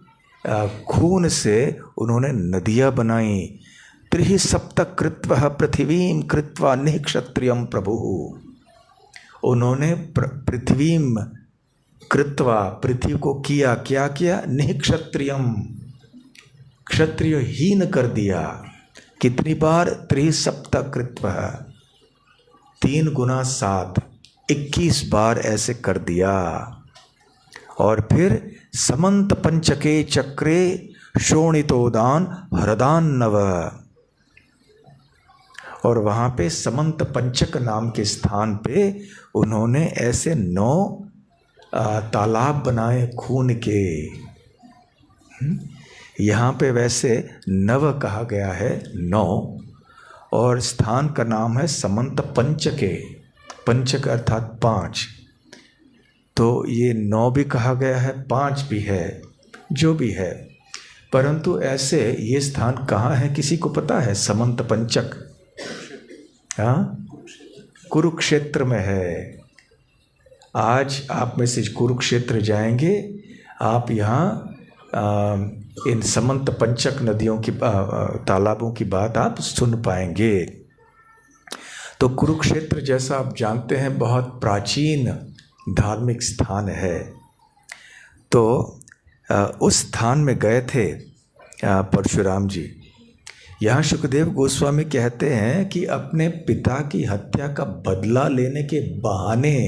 खून से उन्होंने नदियाँ बनाई। त्रिः सप्त कृत्वा पृथिवीं कृत्वा निःक्षत्रियं प्रभु। उन्होंने पृथ्वीं कृत्वा, पृथ्वी को किया, क्या किया? निःक्षत्रियं, क्षत्रियहीन कर दिया। कितनी बार? त्रिः सप्त कृत्वा, 3 गुना 7, 21 बार ऐसे कर दिया। और फिर समंत पंचके चक्रे शोणितोदान हरदान नव, और वहाँ पे समंत पंचक नाम के स्थान पे उन्होंने ऐसे 9 तालाब बनाए खून के। यहाँ पे वैसे नव कहा गया है, 9, और स्थान का नाम है समंत पंचके। पंचक अर्थात 5, तो ये 9 भी कहा गया है, 5 भी है, जो भी है। परंतु ऐसे ये स्थान कहाँ है, किसी को पता है? समंत पंचक, हाँ, कुरुक्षेत्र में है। आज आप में से कुरुक्षेत्र जाएंगे, आप यहाँ इन समंत पंचक नदियों की तालाबों की बात आप सुन पाएंगे। तो कुरुक्षेत्र, जैसा आप जानते हैं, बहुत प्राचीन धार्मिक स्थान है। तो उस स्थान में गए थे परशुराम जी। यहाँ सुखदेव गोस्वामी कहते हैं कि अपने पिता की हत्या का बदला लेने के बहाने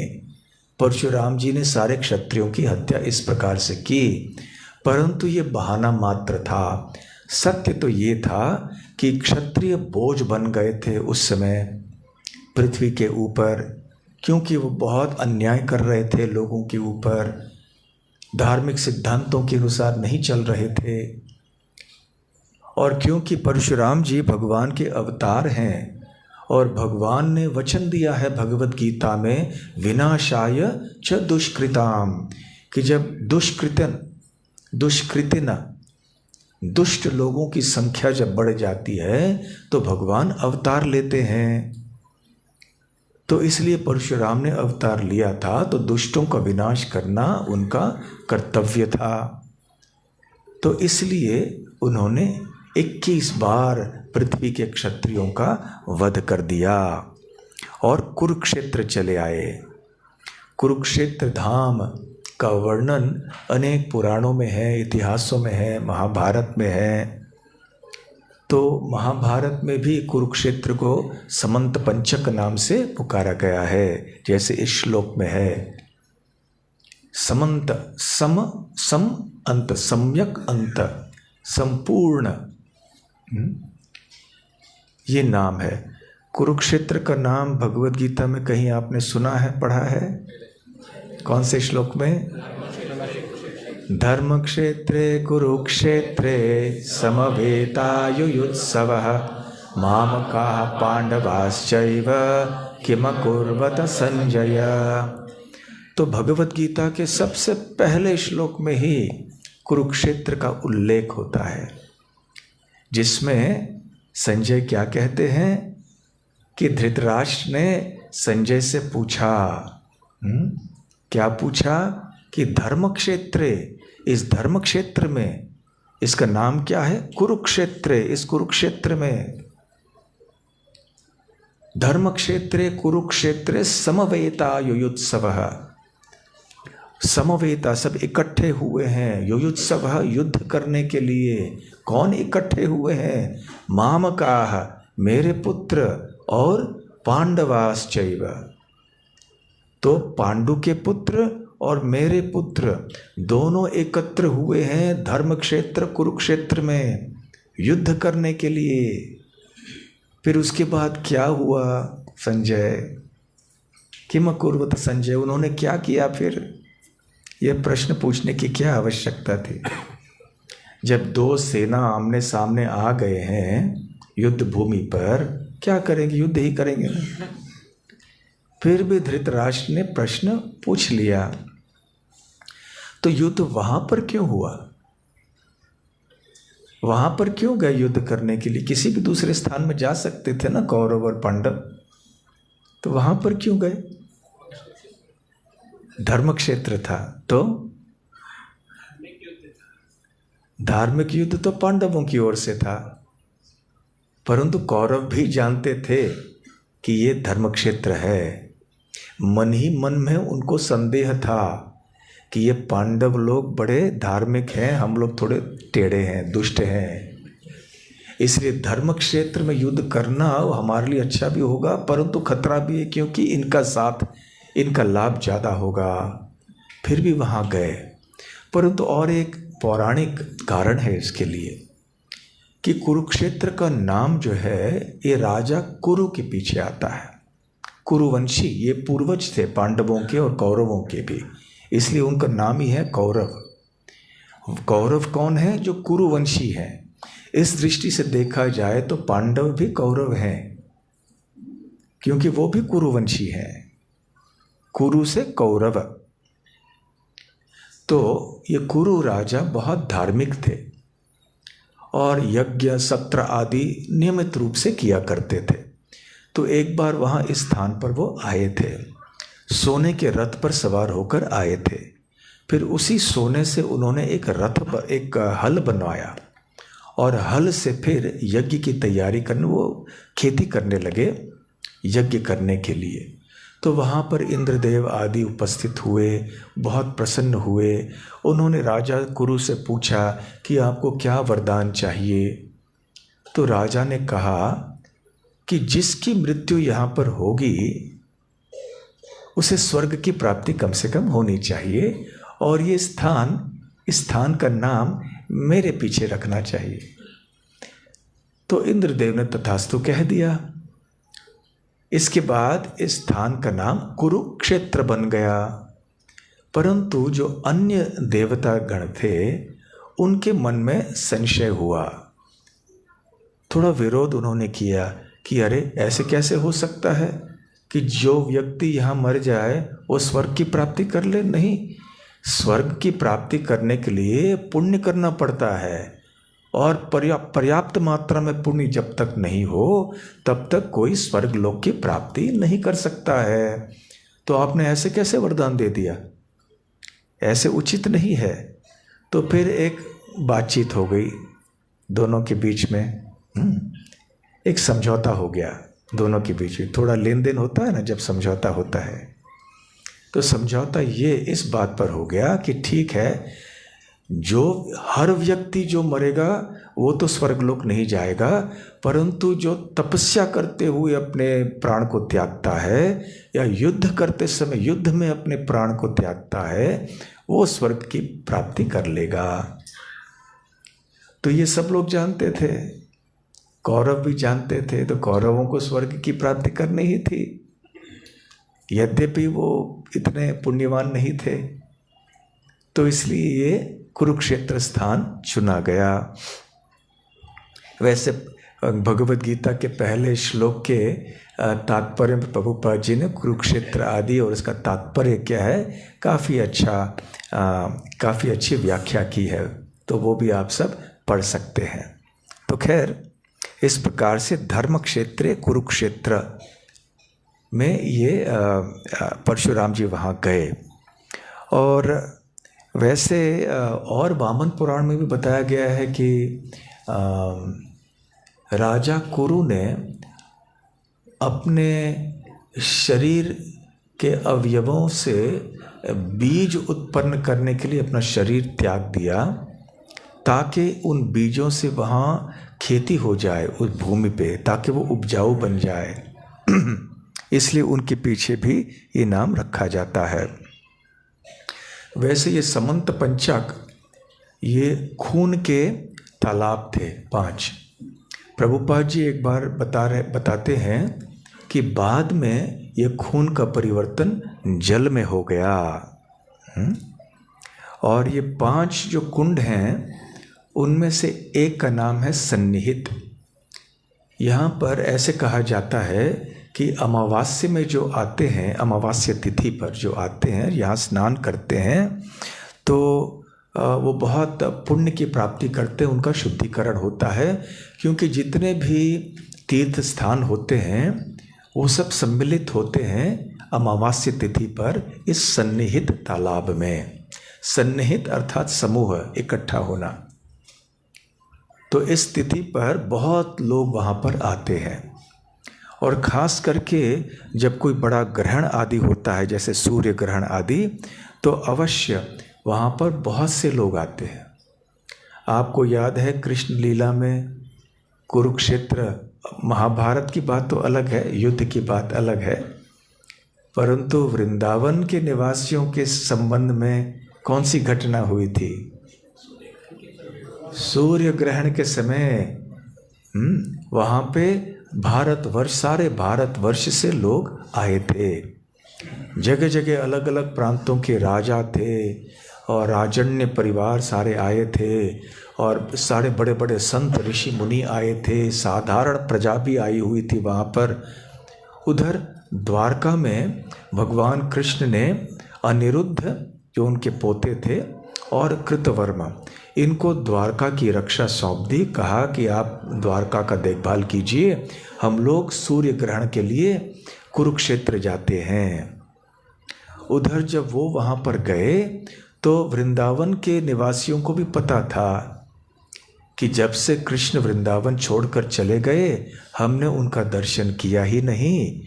परशुराम जी ने सारे क्षत्रियों की हत्या इस प्रकार से की, परंतु ये बहाना मात्र था। सत्य तो ये था कि क्षत्रिय बोझ बन गए थे उस समय पृथ्वी के ऊपर, क्योंकि वो बहुत अन्याय कर रहे थे लोगों के ऊपर, धार्मिक सिद्धांतों के अनुसार नहीं चल रहे थे। और क्योंकि परशुराम जी भगवान के अवतार हैं और भगवान ने वचन दिया है भगवत गीता में, विनाशाय च दुष्कृताम, कि जब दुष्कृतिन दुष्ट लोगों की संख्या जब बढ़ जाती है तो भगवान अवतार लेते हैं। तो इसलिए परशुराम ने अवतार लिया था, तो दुष्टों का विनाश करना उनका कर्तव्य था। तो इसलिए उन्होंने 21 बार पृथ्वी के क्षत्रियों का वध कर दिया और कुरुक्षेत्र चले आए। कुरुक्षेत्र धाम का वर्णन अनेक पुराणों में है, इतिहासों में है, महाभारत में है। तो महाभारत में भी कुरुक्षेत्र को समंत पंचक नाम से पुकारा गया है, जैसे इस श्लोक में है, समंत सम अंत, सम्यक अंत, संपूर्ण, ये नाम है। कुरुक्षेत्र का नाम भगवत गीता में कहीं आपने सुना है, पढ़ा है? कौन से श्लोक में? धर्म क्षेत्रे कुरुक्षेत्रे समवेतायुयुत्सवः मामकाः पांडवाश्चैव किमकुर्वत संजय। तो भगवत गीता के सबसे पहले श्लोक में ही कुरुक्षेत्र का उल्लेख होता है, जिसमें संजय क्या कहते हैं कि धृतराष्ट्र ने संजय से पूछा, क्या पूछा कि धर्म क्षेत्र, इस धर्म क्षेत्र में, इसका नाम क्या है? कुरुक्षेत्र। इस कुरुक्षेत्र में, धर्म क्षेत्रे कुरुक्षेत्रे समवेता युयुत्सवः, समवेता सब इकट्ठे हुए हैं, युयुत्सवः युद्ध करने के लिए। कौन इकट्ठे हुए हैं? मामकाः मेरे पुत्र, और पांडवाश्चैव, तो पांडु के पुत्र और मेरे पुत्र दोनों एकत्र हुए हैं धर्म क्षेत्र कुरुक्षेत्र में युद्ध करने के लिए। फिर उसके बाद क्या हुआ संजय? किम कुर्वत संजय, उन्होंने क्या किया फिर? यह प्रश्न पूछने की क्या आवश्यकता थी? जब दो सेना आमने सामने आ गए हैं युद्ध भूमि पर, क्या करेंगे? युद्ध ही करेंगे ना। फिर भी धृतराष्ट्र ने प्रश्न पूछ लिया। तो युद्ध वहां पर क्यों हुआ? वहां पर क्यों गए युद्ध करने के लिए? किसी भी दूसरे स्थान में जा सकते थे ना कौरव और पांडव, तो वहां पर क्यों गए? धर्म क्षेत्र था, तो धार्मिक युद्ध तो पांडवों की ओर से था, परंतु कौरव भी जानते थे कि ये धर्म क्षेत्र है। मन ही मन में उनको संदेह था कि ये पांडव लोग बड़े धार्मिक हैं, हम लोग थोड़े टेढ़े हैं, दुष्ट हैं, इसलिए धर्म क्षेत्र में युद्ध करना हमारे लिए अच्छा भी होगा, परंतु खतरा भी है, क्योंकि इनका साथ, इनका लाभ ज़्यादा होगा। फिर भी वहाँ गए। परंतु और एक पौराणिक कारण है इसके लिए कि कुरुक्षेत्र का नाम जो है ये राजा कुरु के पीछे आता है। कुरुवंशी, ये पूर्वज थे पांडवों के और कौरवों के भी, इसलिए उनका नाम ही है कौरव। कौरव कौन है? जो कुरुवंशी है। इस दृष्टि से देखा जाए तो पांडव भी कौरव हैं, क्योंकि वो भी कुरुवंशी हैं, कुरु से कौरव। तो ये कुरु राजा बहुत धार्मिक थे और यज्ञ सत्र आदि नियमित रूप से किया करते थे। तो एक बार वहाँ इस स्थान पर वो आए थे, सोने के रथ पर सवार होकर आए थे। फिर उसी सोने से उन्होंने एक हल बनवाया और हल से फिर यज्ञ की तैयारी करने, वो खेती करने लगे यज्ञ करने के लिए। तो वहाँ पर इंद्रदेव आदि उपस्थित हुए, बहुत प्रसन्न हुए। उन्होंने राजा कुरु से पूछा कि आपको क्या वरदान चाहिए? तो राजा ने कहा कि जिसकी मृत्यु यहाँ पर होगी उसे स्वर्ग की प्राप्ति कम से कम होनी चाहिए, और ये स्थान का नाम मेरे पीछे रखना चाहिए। तो इंद्रदेव ने तथास्तु कह दिया। इसके बाद इस स्थान का नाम कुरुक्षेत्र बन गया। परंतु जो अन्य देवता गण थे उनके मन में संशय हुआ, थोड़ा विरोध उन्होंने किया कि अरे ऐसे कैसे हो सकता है कि जो व्यक्ति यहाँ मर जाए वो स्वर्ग की प्राप्ति कर ले। नहीं, स्वर्ग की प्राप्ति करने के लिए पुण्य करना पड़ता है, और पर्याप्त मात्रा में पुण्य जब तक नहीं हो तब तक कोई स्वर्ग लोक की प्राप्ति नहीं कर सकता है। तो आपने ऐसे कैसे वरदान दे दिया, ऐसे उचित नहीं है। तो फिर एक बातचीत हो गई दोनों के बीच में, एक समझौता हो गया दोनों के बीच में। थोड़ा लेन देन होता है ना जब समझौता होता है, तो समझौता ये इस बात पर हो गया कि ठीक है, जो हर व्यक्ति जो मरेगा वो तो स्वर्गलोक नहीं जाएगा, परंतु जो तपस्या करते हुए अपने प्राण को त्यागता है या युद्ध करते समय युद्ध में अपने प्राण को त्यागता है वो स्वर्ग की प्राप्ति कर लेगा। तो ये सब लोग जानते थे, कौरव भी जानते थे। तो कौरवों को स्वर्ग की प्राप्ति करनी ही थी, यद्यपि वो इतने पुण्यवान नहीं थे। तो इसलिए ये कुरुक्षेत्र स्थान चुना गया। वैसे भगवद गीता के पहले श्लोक के तात्पर्य में प्रभुपाद जी ने कुरुक्षेत्र आदि और इसका तात्पर्य क्या है काफ़ी अच्छी व्याख्या की है, तो वो भी आप सब पढ़ सकते हैं। तो खैर, इस प्रकार से धर्म क्षेत्र कुरुक्षेत्र में ये परशुराम जी वहाँ गए। और वैसे और वामन पुराण में भी बताया गया है कि राजा कुरु ने अपने शरीर के अवयवों से बीज उत्पन्न करने के लिए अपना शरीर त्याग दिया, ताकि उन बीजों से वहाँ खेती हो जाए उस भूमि पे, ताकि वो उपजाऊ बन जाए। इसलिए उनके पीछे भी ये नाम रखा जाता है। वैसे ये समंत पंचक ये खून के तालाब थे 5। प्रभुपाद जी एक बार बताते हैं कि बाद में ये खून का परिवर्तन जल में हो गया। और ये 5 जो कुंड हैं उनमें से एक का नाम है सन्निहित। यहाँ पर ऐसे कहा जाता है कि अमावास्या में जो आते हैं, अमावास्या तिथि पर जो आते हैं, यहाँ स्नान करते हैं, तो वो बहुत पुण्य की प्राप्ति करते हैं, उनका शुद्धिकरण होता है। क्योंकि जितने भी तीर्थ स्थान होते हैं वो सब सम्मिलित होते हैं अमावास्या तिथि पर इस सन्निहित तालाब में। सन्निहित अर्थात समूह, इकट्ठा होना। तो इस तिथि पर बहुत लोग वहाँ पर आते हैं, और ख़ास करके जब कोई बड़ा ग्रहण आदि होता है, जैसे सूर्य ग्रहण आदि, तो अवश्य वहाँ पर बहुत से लोग आते हैं। आपको याद है कृष्ण लीला में कुरुक्षेत्र, महाभारत की बात तो अलग है, युद्ध की बात अलग है, परंतु वृंदावन के निवासियों के संबंध में कौन सी घटना हुई थी? सूर्य ग्रहण के समय वहाँ पे भारतवर्ष, सारे भारतवर्ष से लोग आए थे। जगह जगह अलग अलग प्रांतों के राजा थे और राजन्य परिवार सारे आए थे, और सारे बड़े बड़े संत ऋषि मुनि आए थे, साधारण प्रजा भी आई हुई थी वहाँ पर। उधर द्वारका में भगवान कृष्ण ने अनिरुद्ध जो उनके पोते थे और कृतवर्मा, इनको द्वारका की रक्षा सौंप दी। कहा कि आप द्वारका का देखभाल कीजिए, हम लोग सूर्य ग्रहण के लिए कुरुक्षेत्र जाते हैं। उधर जब वो वहाँ पर गए तो वृंदावन के निवासियों को भी पता था कि जब से कृष्ण वृंदावन छोड़कर चले गए हमने उनका दर्शन किया ही नहीं,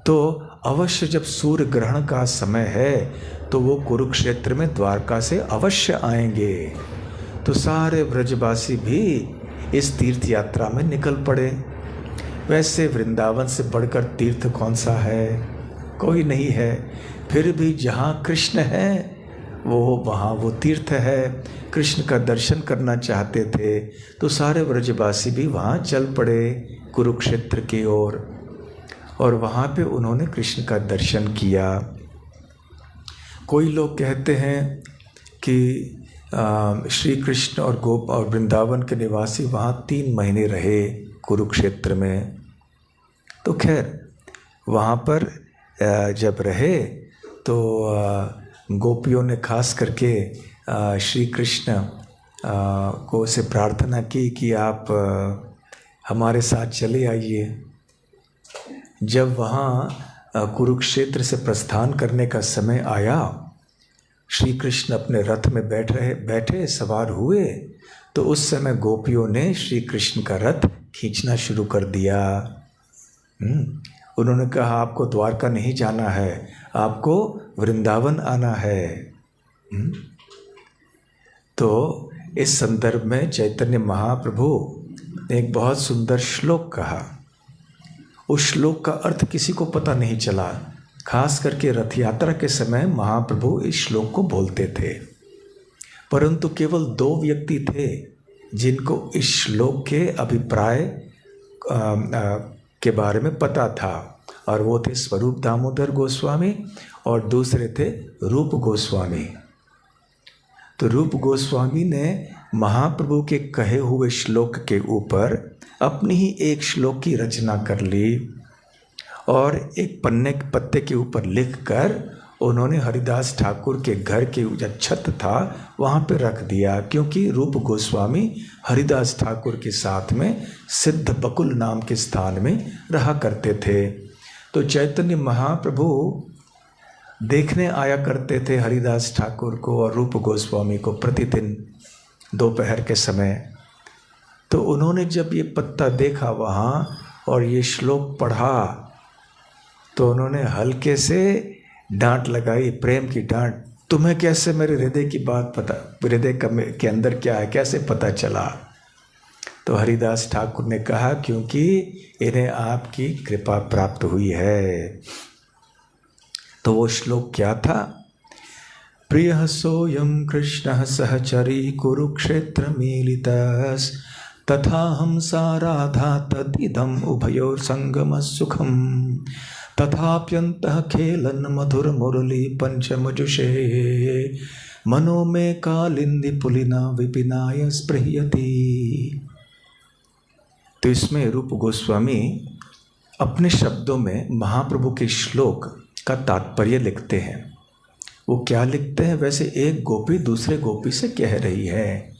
तो अवश्य जब सूर्य ग्रहण का समय है तो वो कुरुक्षेत्र में द्वारका से अवश्य आएंगे। तो सारे ब्रजवासी भी इस तीर्थ यात्रा में निकल पड़े। वैसे वृंदावन से बढ़कर तीर्थ कौन सा है? कोई नहीं है। फिर भी जहाँ कृष्ण है वहाँ वो तीर्थ है। कृष्ण का दर्शन करना चाहते थे तो सारे व्रजवासी भी वहाँ चल पड़े कुरुक्षेत्र की ओर, और वहाँ पे उन्होंने कृष्ण का दर्शन किया। कोई लोग कहते हैं कि श्री कृष्ण और गोप और वृंदावन के निवासी वहाँ 3 महीने रहे कुरुक्षेत्र में। तो खैर वहाँ पर जब रहे तो गोपियों ने खास करके श्री कृष्ण को से प्रार्थना की कि आप हमारे साथ चले आइए। जब वहाँ कुरुक्षेत्र से प्रस्थान करने का समय आया, श्री कृष्ण अपने रथ में बैठे सवार हुए, तो उस समय गोपियों ने श्री कृष्ण का रथ खींचना शुरू कर दिया। उन्होंने कहा आपको द्वारका नहीं जाना है, आपको वृंदावन आना है। तो इस संदर्भ में चैतन्य महाप्रभु ने एक बहुत सुंदर श्लोक कहा। उस श्लोक का अर्थ किसी को पता नहीं चला। खास करके रथ यात्रा के समय महाप्रभु इस श्लोक को बोलते थे, परंतु केवल 2 व्यक्ति थे जिनको इस श्लोक के अभिप्राय के बारे में पता था, और वो थे स्वरूप दामोदर गोस्वामी और दूसरे थे रूप गोस्वामी। तो रूप गोस्वामी ने महाप्रभु के कहे हुए श्लोक के ऊपर अपनी ही एक श्लोक की रचना कर ली और एक पत्ते के ऊपर लिखकर उन्होंने हरिदास ठाकुर के घर के जो छत था वहाँ पे रख दिया, क्योंकि रूप गोस्वामी हरिदास ठाकुर के साथ में सिद्ध बकुल नाम के स्थान में रहा करते थे। तो चैतन्य महाप्रभु देखने आया करते थे हरिदास ठाकुर को और रूप गोस्वामी को प्रतिदिन दोपहर के समय। तो उन्होंने जब ये पत्ता देखा वहाँ और ये श्लोक पढ़ा तो उन्होंने हल्के से डांट लगाई, प्रेम की डांट। तुम्हें कैसे मेरे हृदय की बात पता, हृदय के अंदर क्या है, कैसे पता चला? तो हरिदास ठाकुर ने कहा क्योंकि इन्हें आपकी कृपा प्राप्त हुई है। तो वो श्लोक क्या था? प्रियः सोऽयं कृष्णः सहचरी कुरुक्षेत्र मीलितस् तथा हंसा राधा तदिदम् उभयोर संगम सुखम तथाप्यन्तः खेलन मधुर मुरली पंचमजुषे मनो में कालिंदी पुलिना विपिनाय स्पृह्यति। तो इसमें रूप गोस्वामी अपने शब्दों में महाप्रभु के श्लोक का तात्पर्य लिखते हैं। वो क्या लिखते हैं? वैसे एक गोपी दूसरे गोपी से कह रही है,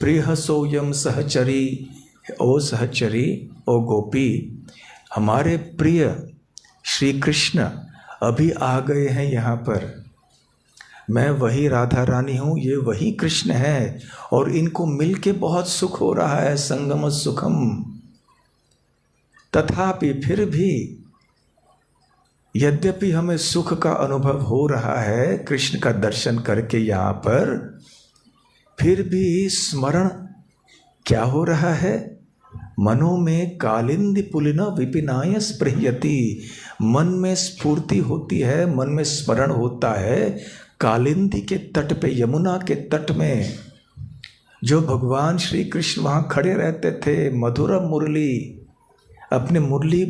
प्रियः सोऽयं सहचरी, ओ सहचरी, ओ गोपी, हमारे प्रिय श्री कृष्ण अभी आ गए हैं यहाँ पर। मैं वही राधा रानी हूँ, ये वही कृष्ण है, और इनको मिलके बहुत सुख हो रहा है, संगम सुखम। तथापि फिर भी यद्यपि हमें सुख का अनुभव हो रहा है कृष्ण का दर्शन करके यहाँ पर, फिर भी स्मरण क्या हो रहा है? मनो में कालिंदी पुलिना विपिनाय स्पृह्यति। मन में स्फूर्ति होती है, मन में स्मरण होता है कालिंदी के तट पे, यमुना के तट में जो भगवान श्री कृष्ण वहाँ खड़े रहते थे, मधुर मुरली, अपने मुरली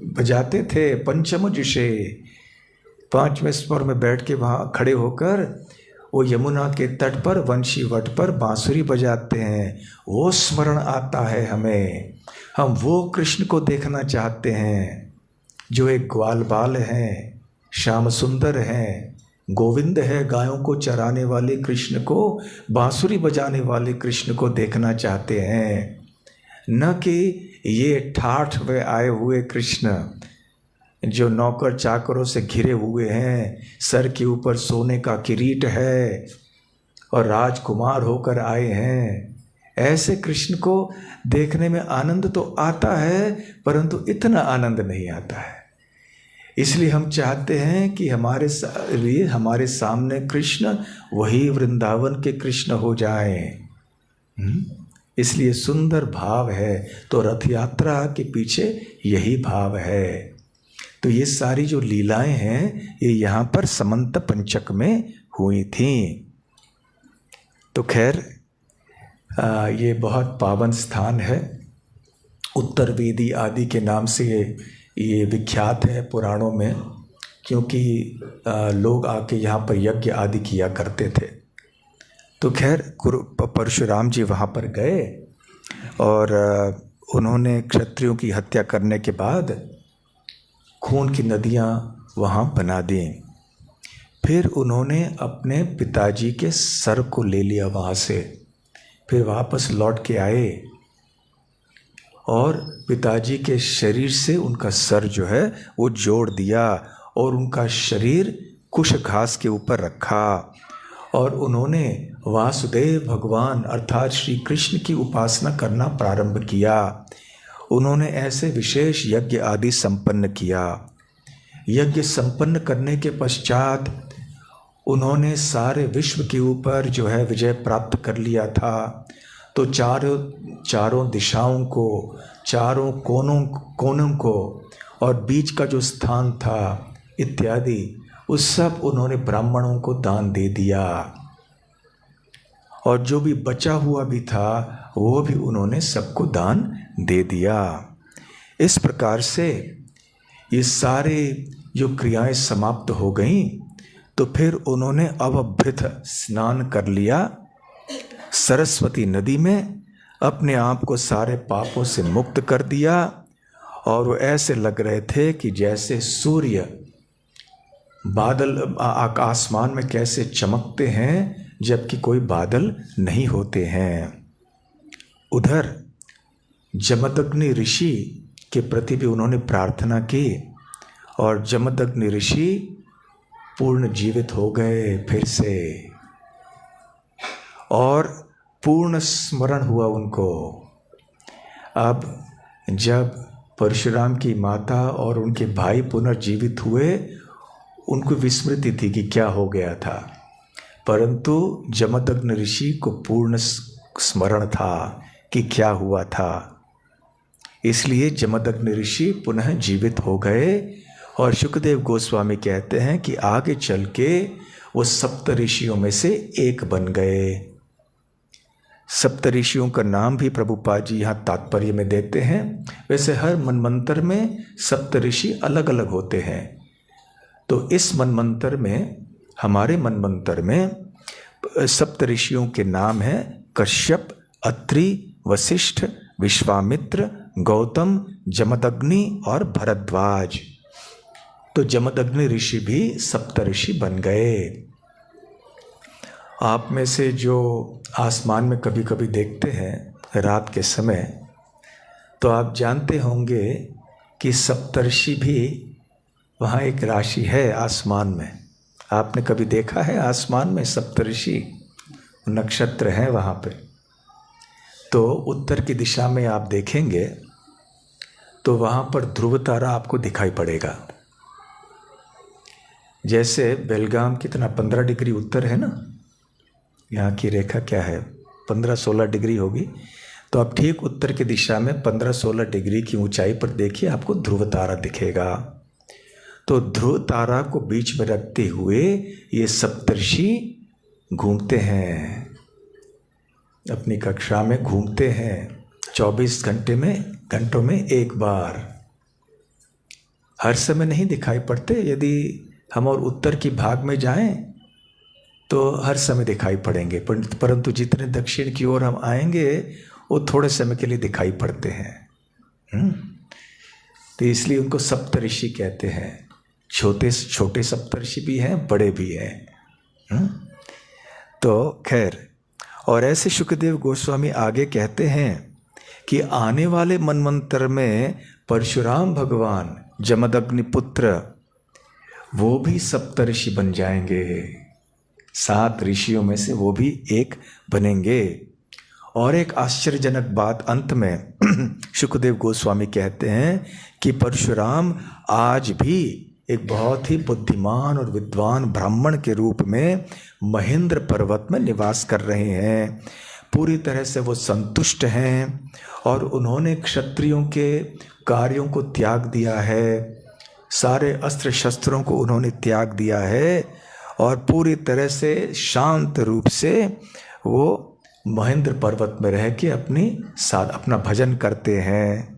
बजाते थे, पंचम जुषे, 5वें स्वर में बैठ के वहाँ खड़े होकर वो यमुना के तट पर वंशी वट पर बांसुरी बजाते हैं। वो स्मरण आता है हमें। हम वो कृष्ण को देखना चाहते हैं जो एक ग्वाल बाल हैं, श्याम सुंदर हैं, गोविंद है, गायों को चराने वाले कृष्ण को, बांसुरी बजाने वाले कृष्ण को देखना चाहते हैं, न कि ये ठाठ वे आए हुए कृष्ण जो नौकर चाकरों से घिरे हुए हैं, सर के ऊपर सोने का किरीट है और राजकुमार होकर आए हैं। ऐसे कृष्ण को देखने में आनंद तो आता है, परंतु इतना आनंद नहीं आता है। इसलिए हम चाहते हैं कि हमारे सामने कृष्ण वही वृंदावन के कृष्ण हो जाएं। इसलिए सुंदर भाव है। तो रथ यात्रा के पीछे यही भाव है। तो ये सारी जो लीलाएं हैं ये यहाँ पर समंत पंचक में हुई थीं। तो खैर ये बहुत पावन स्थान है। उत्तर वेदी आदि के नाम से ये विख्यात है पुराणों में, क्योंकि लोग आके यहाँ पर यज्ञ आदि किया करते थे। तो खैर परशुराम जी वहाँ पर गए और उन्होंने क्षत्रियों की हत्या करने के बाद खून की नदियाँ वहाँ बना दी। फिर उन्होंने अपने पिताजी के सर को ले लिया वहाँ से, फिर वापस लौट के आए और पिताजी के शरीर से उनका सर जो है वो जोड़ दिया और उनका शरीर कुश घास के ऊपर रखा और उन्होंने वासुदेव भगवान अर्थात श्री कृष्ण की उपासना करना प्रारंभ किया। उन्होंने ऐसे विशेष यज्ञ आदि संपन्न किया। यज्ञ संपन्न करने के पश्चात उन्होंने सारे विश्व के ऊपर जो है विजय प्राप्त कर लिया था। तो चारों दिशाओं को, चारों कोनों को और बीच का जो स्थान था इत्यादि, उस सब उन्होंने ब्राह्मणों को दान दे दिया और जो भी बचा हुआ भी था वो भी उन्होंने सबको दान दे दिया। इस प्रकार से ये सारे जो क्रियाएं समाप्त हो गईं। तो फिर उन्होंने अवभृत स्नान कर लिया सरस्वती नदी में, अपने आप को सारे पापों से मुक्त कर दिया और वो ऐसे लग रहे थे कि जैसे सूर्य बादल आसमान में कैसे चमकते हैं जबकि कोई बादल नहीं होते हैं। उधर जमदग्नि ऋषि के प्रति भी उन्होंने प्रार्थना की और जमदग्नि ऋषि पूर्ण जीवित हो गए फिर से और पूर्ण स्मरण हुआ उनको। अब जब परशुराम की माता और उनके भाई पुनर्जीवित हुए, उनको विस्मृति थी कि क्या हो गया था, परंतु जमदग्नि ऋषि को पूर्ण स्मरण था कि क्या हुआ था। इसलिए जमदग्नि ऋषि पुनः जीवित हो गए और शुकदेव गोस्वामी कहते हैं कि आगे चल के वो सप्त ऋषियों में से एक बन गए। सप्त ऋषियों का नाम भी प्रभुपाद जी यहाँ तात्पर्य में देते हैं। वैसे हर मनमंत्र में सप्त ऋषि अलग अलग होते हैं। तो इस मनमंत्र में, हमारे मनमंत्र में सप्त ऋषियों के नाम हैं कश्यप, अत्रि, वशिष्ठ, विश्वामित्र, गौतम, जमदग्नि और भरद्वाज। तो जमदग्नि ऋषि भी सप्त ऋषि बन गए। आप में से जो आसमान में कभी कभी देखते हैं रात के समय, तो आप जानते होंगे कि सप्तर्षि भी वहाँ एक राशि है आसमान में। आपने कभी देखा है आसमान में सप्तर्षि नक्षत्र हैं वहाँ पे? तो उत्तर की दिशा में आप देखेंगे तो वहाँ पर ध्रुव तारा आपको दिखाई पड़ेगा। जैसे बेलगाम कितना 15 डिग्री उत्तर है ना, यहाँ की रेखा क्या है 15-16 डिग्री होगी। तो आप ठीक उत्तर की दिशा में 15-16 डिग्री की ऊंचाई पर देखिए, आपको ध्रुव तारा दिखेगा। तो ध्रुव तारा को बीच में रखते हुए ये सप्तर्षि घूमते हैं, अपनी कक्षा में घूमते हैं 24 घंटों में एक बार। हर समय नहीं दिखाई पड़ते। यदि हम और उत्तर की भाग में जाएं तो हर समय दिखाई पड़ेंगे, परंतु जितने दक्षिण की ओर हम आएंगे वो थोड़े समय के लिए दिखाई पड़ते हैं। तो इसलिए उनको सप्तऋषि कहते हैं। छोटे सप्तऋषि भी हैं, बड़े भी हैं। तो खैर, और ऐसे शुकदेव गोस्वामी आगे कहते हैं कि आने वाले मनमंत्र में परशुराम भगवान जमदग्नि पुत्र वो भी सप्तऋषि बन जाएंगे। 7 ऋषियों में से वो भी एक बनेंगे। और एक आश्चर्यजनक बात अंत में शुकदेव गोस्वामी कहते हैं कि परशुराम आज भी एक बहुत ही बुद्धिमान और विद्वान ब्राह्मण के रूप में महेंद्र पर्वत में निवास कर रहे हैं। पूरी तरह से वो संतुष्ट हैं और उन्होंने क्षत्रियों के कार्यों को त्याग दिया है, सारे अस्त्र शस्त्रों को उन्होंने त्याग दिया है और पूरी तरह से शांत रूप से वो महेंद्र पर्वत में रह के अपना भजन करते हैं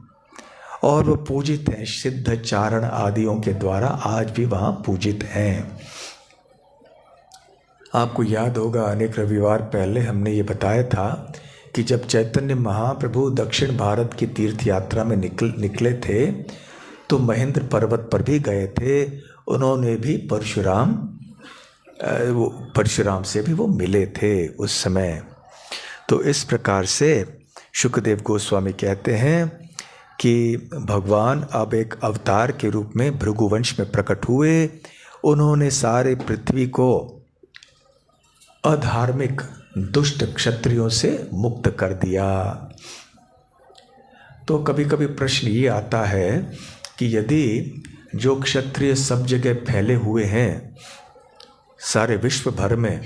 और वो पूजित हैं। सिद्ध चारण आदियों के द्वारा आज भी वहाँ पूजित हैं। आपको याद होगा अनेक रविवार पहले हमने ये बताया था कि जब चैतन्य महाप्रभु दक्षिण भारत की तीर्थ यात्रा में निकले थे तो महेंद्र पर्वत पर भी गए थे। उन्होंने भी परशुराम से भी वो मिले थे उस समय। तो इस प्रकार से शुकदेव गोस्वामी कहते हैं कि भगवान अब एक अवतार के रूप में भृगुवंश में प्रकट हुए। उन्होंने सारे पृथ्वी को अधार्मिक दुष्ट क्षत्रियों से मुक्त कर दिया। तो कभी कभी प्रश्न ये आता है कि यदि जो क्षत्रिय सब जगह फैले हुए हैं सारे विश्व भर में,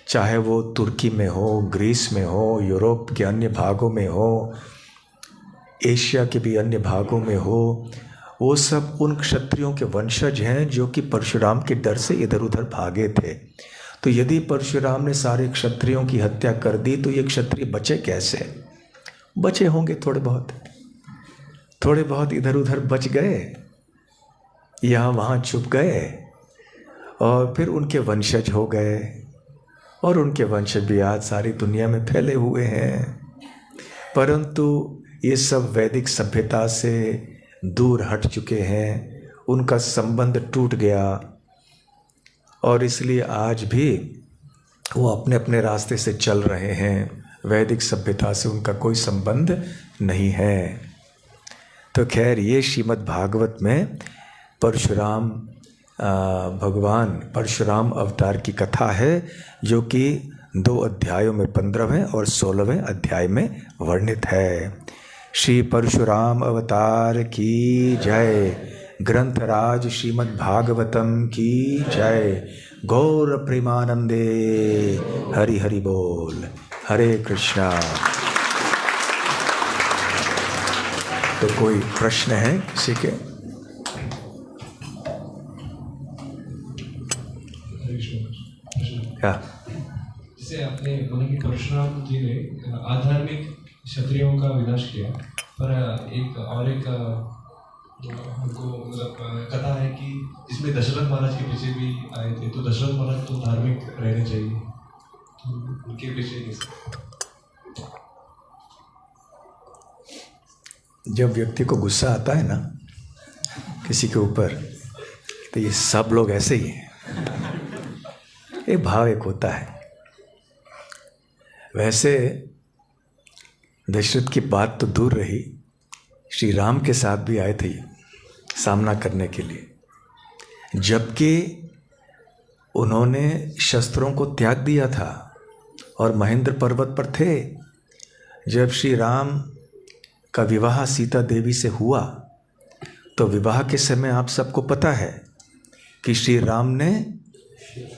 चाहे वो तुर्की में हो, ग्रीस में हो, यूरोप के अन्य भागों में हो, एशिया के भी अन्य भागों में हो, वो सब उन क्षत्रियों के वंशज हैं जो कि परशुराम के डर से इधर उधर भागे थे। तो यदि परशुराम ने सारे क्षत्रियों की हत्या कर दी तो ये क्षत्रिय बचे कैसे? बचे होंगे थोड़े बहुत इधर उधर बच गए, यहाँ वहाँ छुप गए और फिर उनके वंशज हो गए और उनके वंशज भी आज सारी दुनिया में फैले हुए हैं। परंतु ये सब वैदिक सभ्यता से दूर हट चुके हैं, उनका संबंध टूट गया और इसलिए आज भी वो अपने अपने रास्ते से चल रहे हैं। वैदिक सभ्यता से उनका कोई संबंध नहीं है। तो खैर ये श्रीमद् भागवत में परशुराम भगवान परशुराम अवतार की कथा है जो कि 2 अध्यायों में 15वें और 16वें अध्याय में वर्णित है। श्री परशुराम अवतार की जय। ग्रंथराज श्रीमद् भागवतम की जय। गौर प्रेमानंदे हरि हरि बोल। हरे कृष्णा। तो कोई प्रश्न है किसी के? क्या? जैसे आपने बोला कि परशुराम जी ने आधार्मिक क्षत्रियों का विनाश किया, पर एक हमको मतलब कथा है कि इसमें दशरथ महाराज के पीछे भी आए थे, तो दशरथ महाराज तो धार्मिक रहने चाहिए, तो उनके पीछे कैसे? जब व्यक्ति को गुस्सा आता है ना किसी के ऊपर, तो ये सब लोग ऐसे ही हैं। ये भाव एक होता है। वैसे दशरथ की बात तो दूर रही, श्री राम के साथ भी आए थे सामना करने के लिए, जबकि उन्होंने शस्त्रों को त्याग दिया था और महेंद्र पर्वत पर थे। जब श्री राम का विवाह सीता देवी से हुआ तो विवाह के समय आप सबको पता है कि श्री राम ने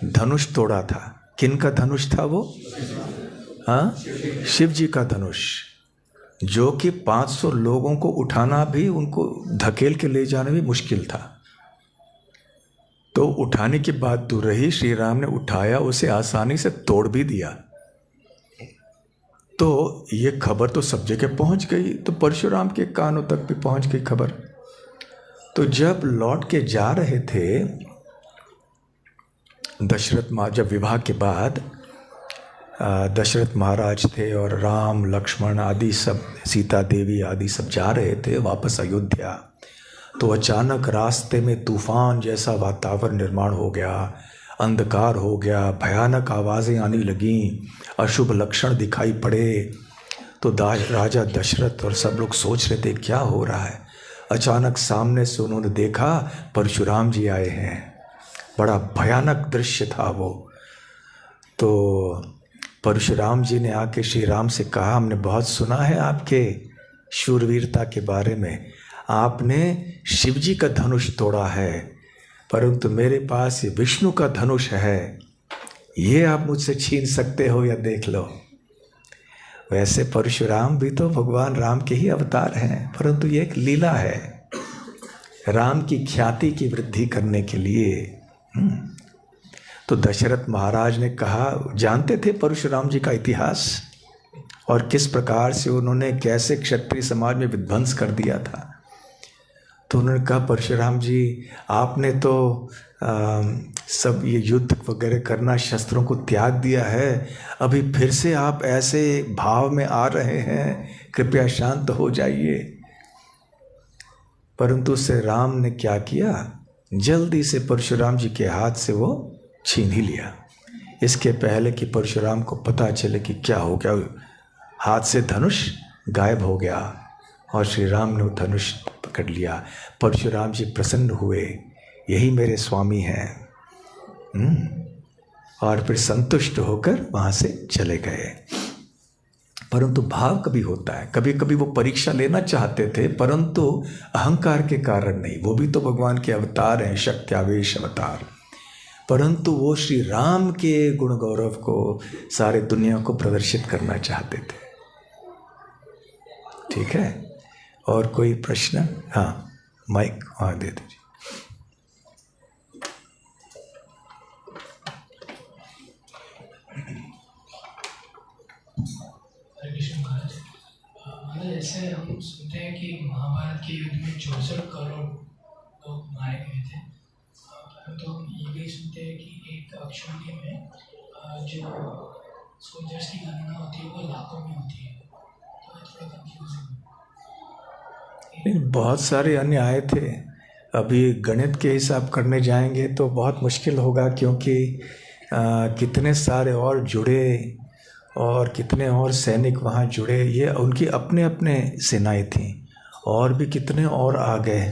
धनुष तोड़ा था। किन का धनुष था वो? हाँ, शिव जी का धनुष, जो कि 500 लोगों को उठाना भी, उनको धकेल के ले जाना भी मुश्किल था। तो उठाने की बात दूर रही, श्री राम ने उठाया, उसे आसानी से तोड़ भी दिया। तो ये खबर तो सब जगह पहुंच गई, तो परशुराम के कानों तक भी पहुंच गई खबर। तो जब लौट के जा रहे थे जब विवाह के बाद दशरथ महाराज थे और राम लक्ष्मण आदि सब, सीता देवी आदि सब जा रहे थे वापस अयोध्या, तो अचानक रास्ते में तूफान जैसा वातावरण निर्माण हो गया, अंधकार हो गया, भयानक आवाज़ें आने लगीं, अशुभ लक्षण दिखाई पड़े। तो राजा दशरथ और सब लोग सोच रहे थे क्या हो रहा है। अचानक सामने से उन्होंने देखा परशुराम जी आए हैं। बड़ा भयानक दृश्य था वो। तो परशुराम जी ने आके श्री राम से कहा, हमने बहुत सुना है आपके शूरवीरता के बारे में, आपने शिव जी का धनुष तोड़ा है, परंतु मेरे पास ये विष्णु का धनुष है, ये आप मुझसे छीन सकते हो या देख लो। वैसे परशुराम भी तो भगवान राम के ही अवतार हैं, परंतु ये एक लीला है राम की ख्याति की वृद्धि करने के लिए। तो दशरथ महाराज ने कहा, जानते थे परशुराम जी का इतिहास और किस प्रकार से उन्होंने कैसे क्षत्रिय समाज में विध्वंस कर दिया था। तो उन्होंने कहा, परशुराम जी आपने तो सब ये युद्ध वगैरह करना, शस्त्रों को त्याग दिया है, अभी फिर से आप ऐसे भाव में आ रहे हैं, कृपया शांत हो जाइए। परंतु उससे राम ने क्या किया, जल्दी से परशुराम जी के हाथ से वो छीन ही लिया, इसके पहले कि परशुराम को पता चले कि क्या हो गया। हाथ से धनुष गायब हो गया और श्री राम ने वो धनुष पकड़ लिया। परशुराम जी प्रसन्न हुए, यही मेरे स्वामी हैं, और फिर संतुष्ट होकर वहाँ से चले गए। परंतु भाव कभी होता है, कभी कभी वो परीक्षा लेना चाहते थे, परंतु अहंकार के कारण नहीं। वो भी तो भगवान के अवतार हैं, शक्त्यावेश अवतार, परंतु वो श्री राम के गुण गौरव को सारे दुनिया को प्रदर्शित करना चाहते थे। ठीक है, और कोई प्रश्न? हाँ, माइक वहाँ दे दीजिए। जैसे हम सुनते हैं कि महाभारत के युद्ध में 64 करोड़ लोग मारे गए थे, तो हम ये भी सुनते हैं कि एक अक्षौहिणी में जो सोल्जर्स की गणना होती है वो लाखों में होती है। तो थोड़ा कंफ्यूजन। बहुत सारे अन्य आए थे। अभी गणित के हिसाब करने जाएंगे तो बहुत मुश्किल होगा, क्योंकि कितने सारे और जुड़े और कितने और सैनिक वहाँ जुड़े, ये उनकी अपने अपने सेनाएं थीं, और भी कितने और आ गए।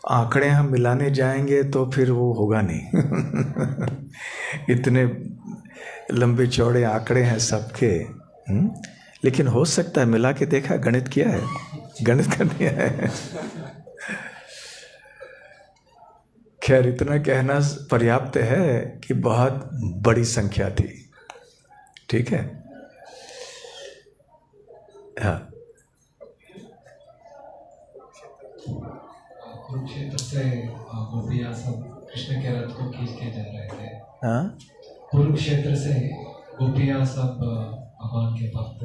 आंकड़े हम मिलाने जाएंगे तो फिर वो होगा नहीं इतने लंबे चौड़े आंकड़े हैं सबके। लेकिन हो सकता है, मिला के देखा, गणित किया है, गणित कर दिया है। खैर, इतना कहना पर्याप्त है कि बहुत बड़ी संख्या थी। ठीक है, हाँ। कुरुक्षेत्र से गोपियाँ सब कृष्ण के रथ को खींच के जा रहे थे। हाँ, कुरुक्षेत्र से गोपियाँ सब भगवान के भक्त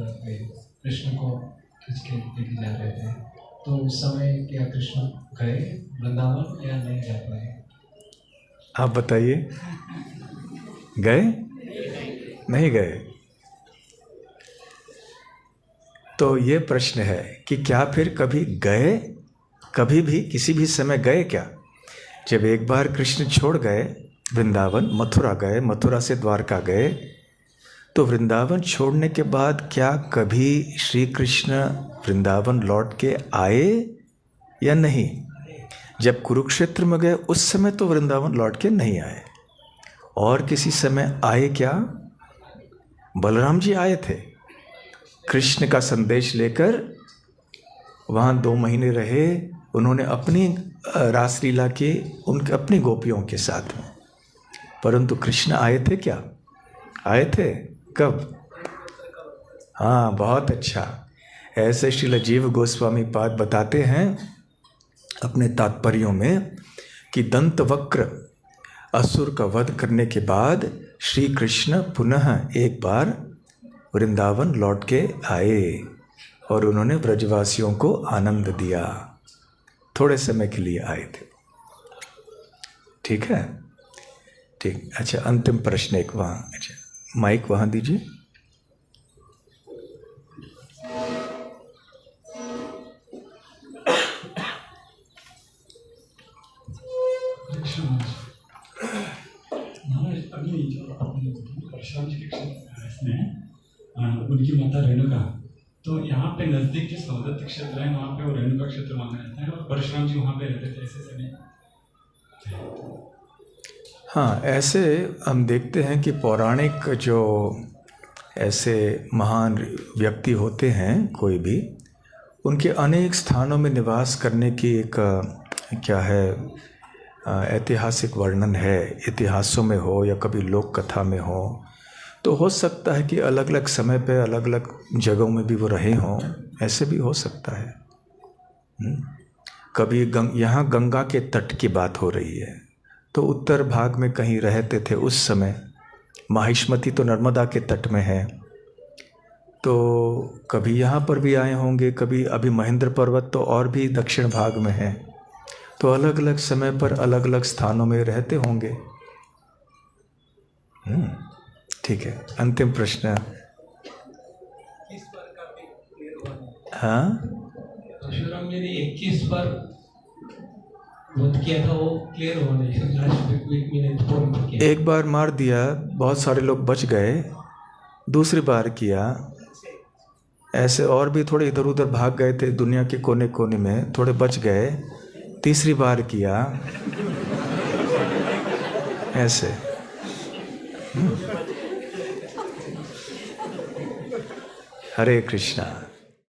कृष्ण को खींच के लेके जा रहे थे। तो उस समय क्या कृष्ण गए वृंदावन या नहीं जा पाए? आप बताइए, गए? नहीं गए। तो ये प्रश्न है कि क्या फिर कभी गए, कभी भी किसी भी समय गए क्या? जब एक बार कृष्ण छोड़ गए वृंदावन, मथुरा गए, मथुरा से द्वारका गए, तो वृंदावन छोड़ने के बाद क्या कभी श्री कृष्ण वृंदावन लौट के आए या नहीं? जब कुरुक्षेत्र में गए उस समय तो वृंदावन लौट के नहीं आए। और किसी समय आए क्या? बलराम जी आए थे, कृष्ण का संदेश लेकर वहाँ 2 महीने रहे। उन्होंने अपनी रासलीला की उनके अपनी गोपियों के साथ में। परंतु कृष्ण आए थे क्या? आए थे। कब? हाँ, बहुत अच्छा। ऐसे श्रील जीव गोस्वामी पाद बताते हैं अपने तात्पर्यों में कि दंतवक्र असुर का वध करने के बाद श्री कृष्ण पुनः एक बार वृंदावन लौट के आए और उन्होंने ब्रजवासियों को आनंद दिया। थोड़े समय के लिए आए थे। ठीक है, ठीक। अच्छा, अंतिम प्रश्न एक वहाँ, अच्छा माइक वहाँ दीजिए। अभी जो परशुराम जी के क्षेत्र में उनकी माता रेणुका, तो यहाँ पे नजदीक जो सौदत्त क्षेत्र है वहाँ पे वो रेणुका क्षेत्र माना जाता है और परशुराम जी वहाँ पे रहते थे, ऐसे समय। हाँ, ऐसे हम देखते हैं कि पौराणिक जो ऐसे महान व्यक्ति होते हैं कोई भी, उनके अनेक स्थानों में निवास करने की एक क्या है ऐतिहासिक वर्णन है। इतिहासों में हो या कभी लोक कथा में हो, तो हो सकता है कि अलग अलग समय पे अलग अलग जगहों में भी वो रहे हों, ऐसे भी हो सकता है। कभी यहाँ गंगा के तट की बात हो रही है, तो उत्तर भाग में कहीं रहते थे उस समय। माहिष्मती तो नर्मदा के तट में है, तो कभी यहाँ पर भी आए होंगे, कभी अभी महेंद्र पर्वत तो और भी दक्षिण भाग में है, तो अलग अलग समय पर अलग अलग स्थानों में रहते होंगे। ठीक है, अंतिम प्रश्न। हाँ, परशुराम जी ने 21 बार वध किया था, वो क्लियर हो नहीं, लास्ट वीक में रिपोर्ट किया। एक बार मार दिया, बहुत सारे लोग बच गए, दूसरी बार किया, ऐसे और भी थोड़े इधर उधर भाग गए थे दुनिया के कोने कोने में, थोड़े बच गए, तीसरी बार किया, ऐसे। हरे कृष्णा।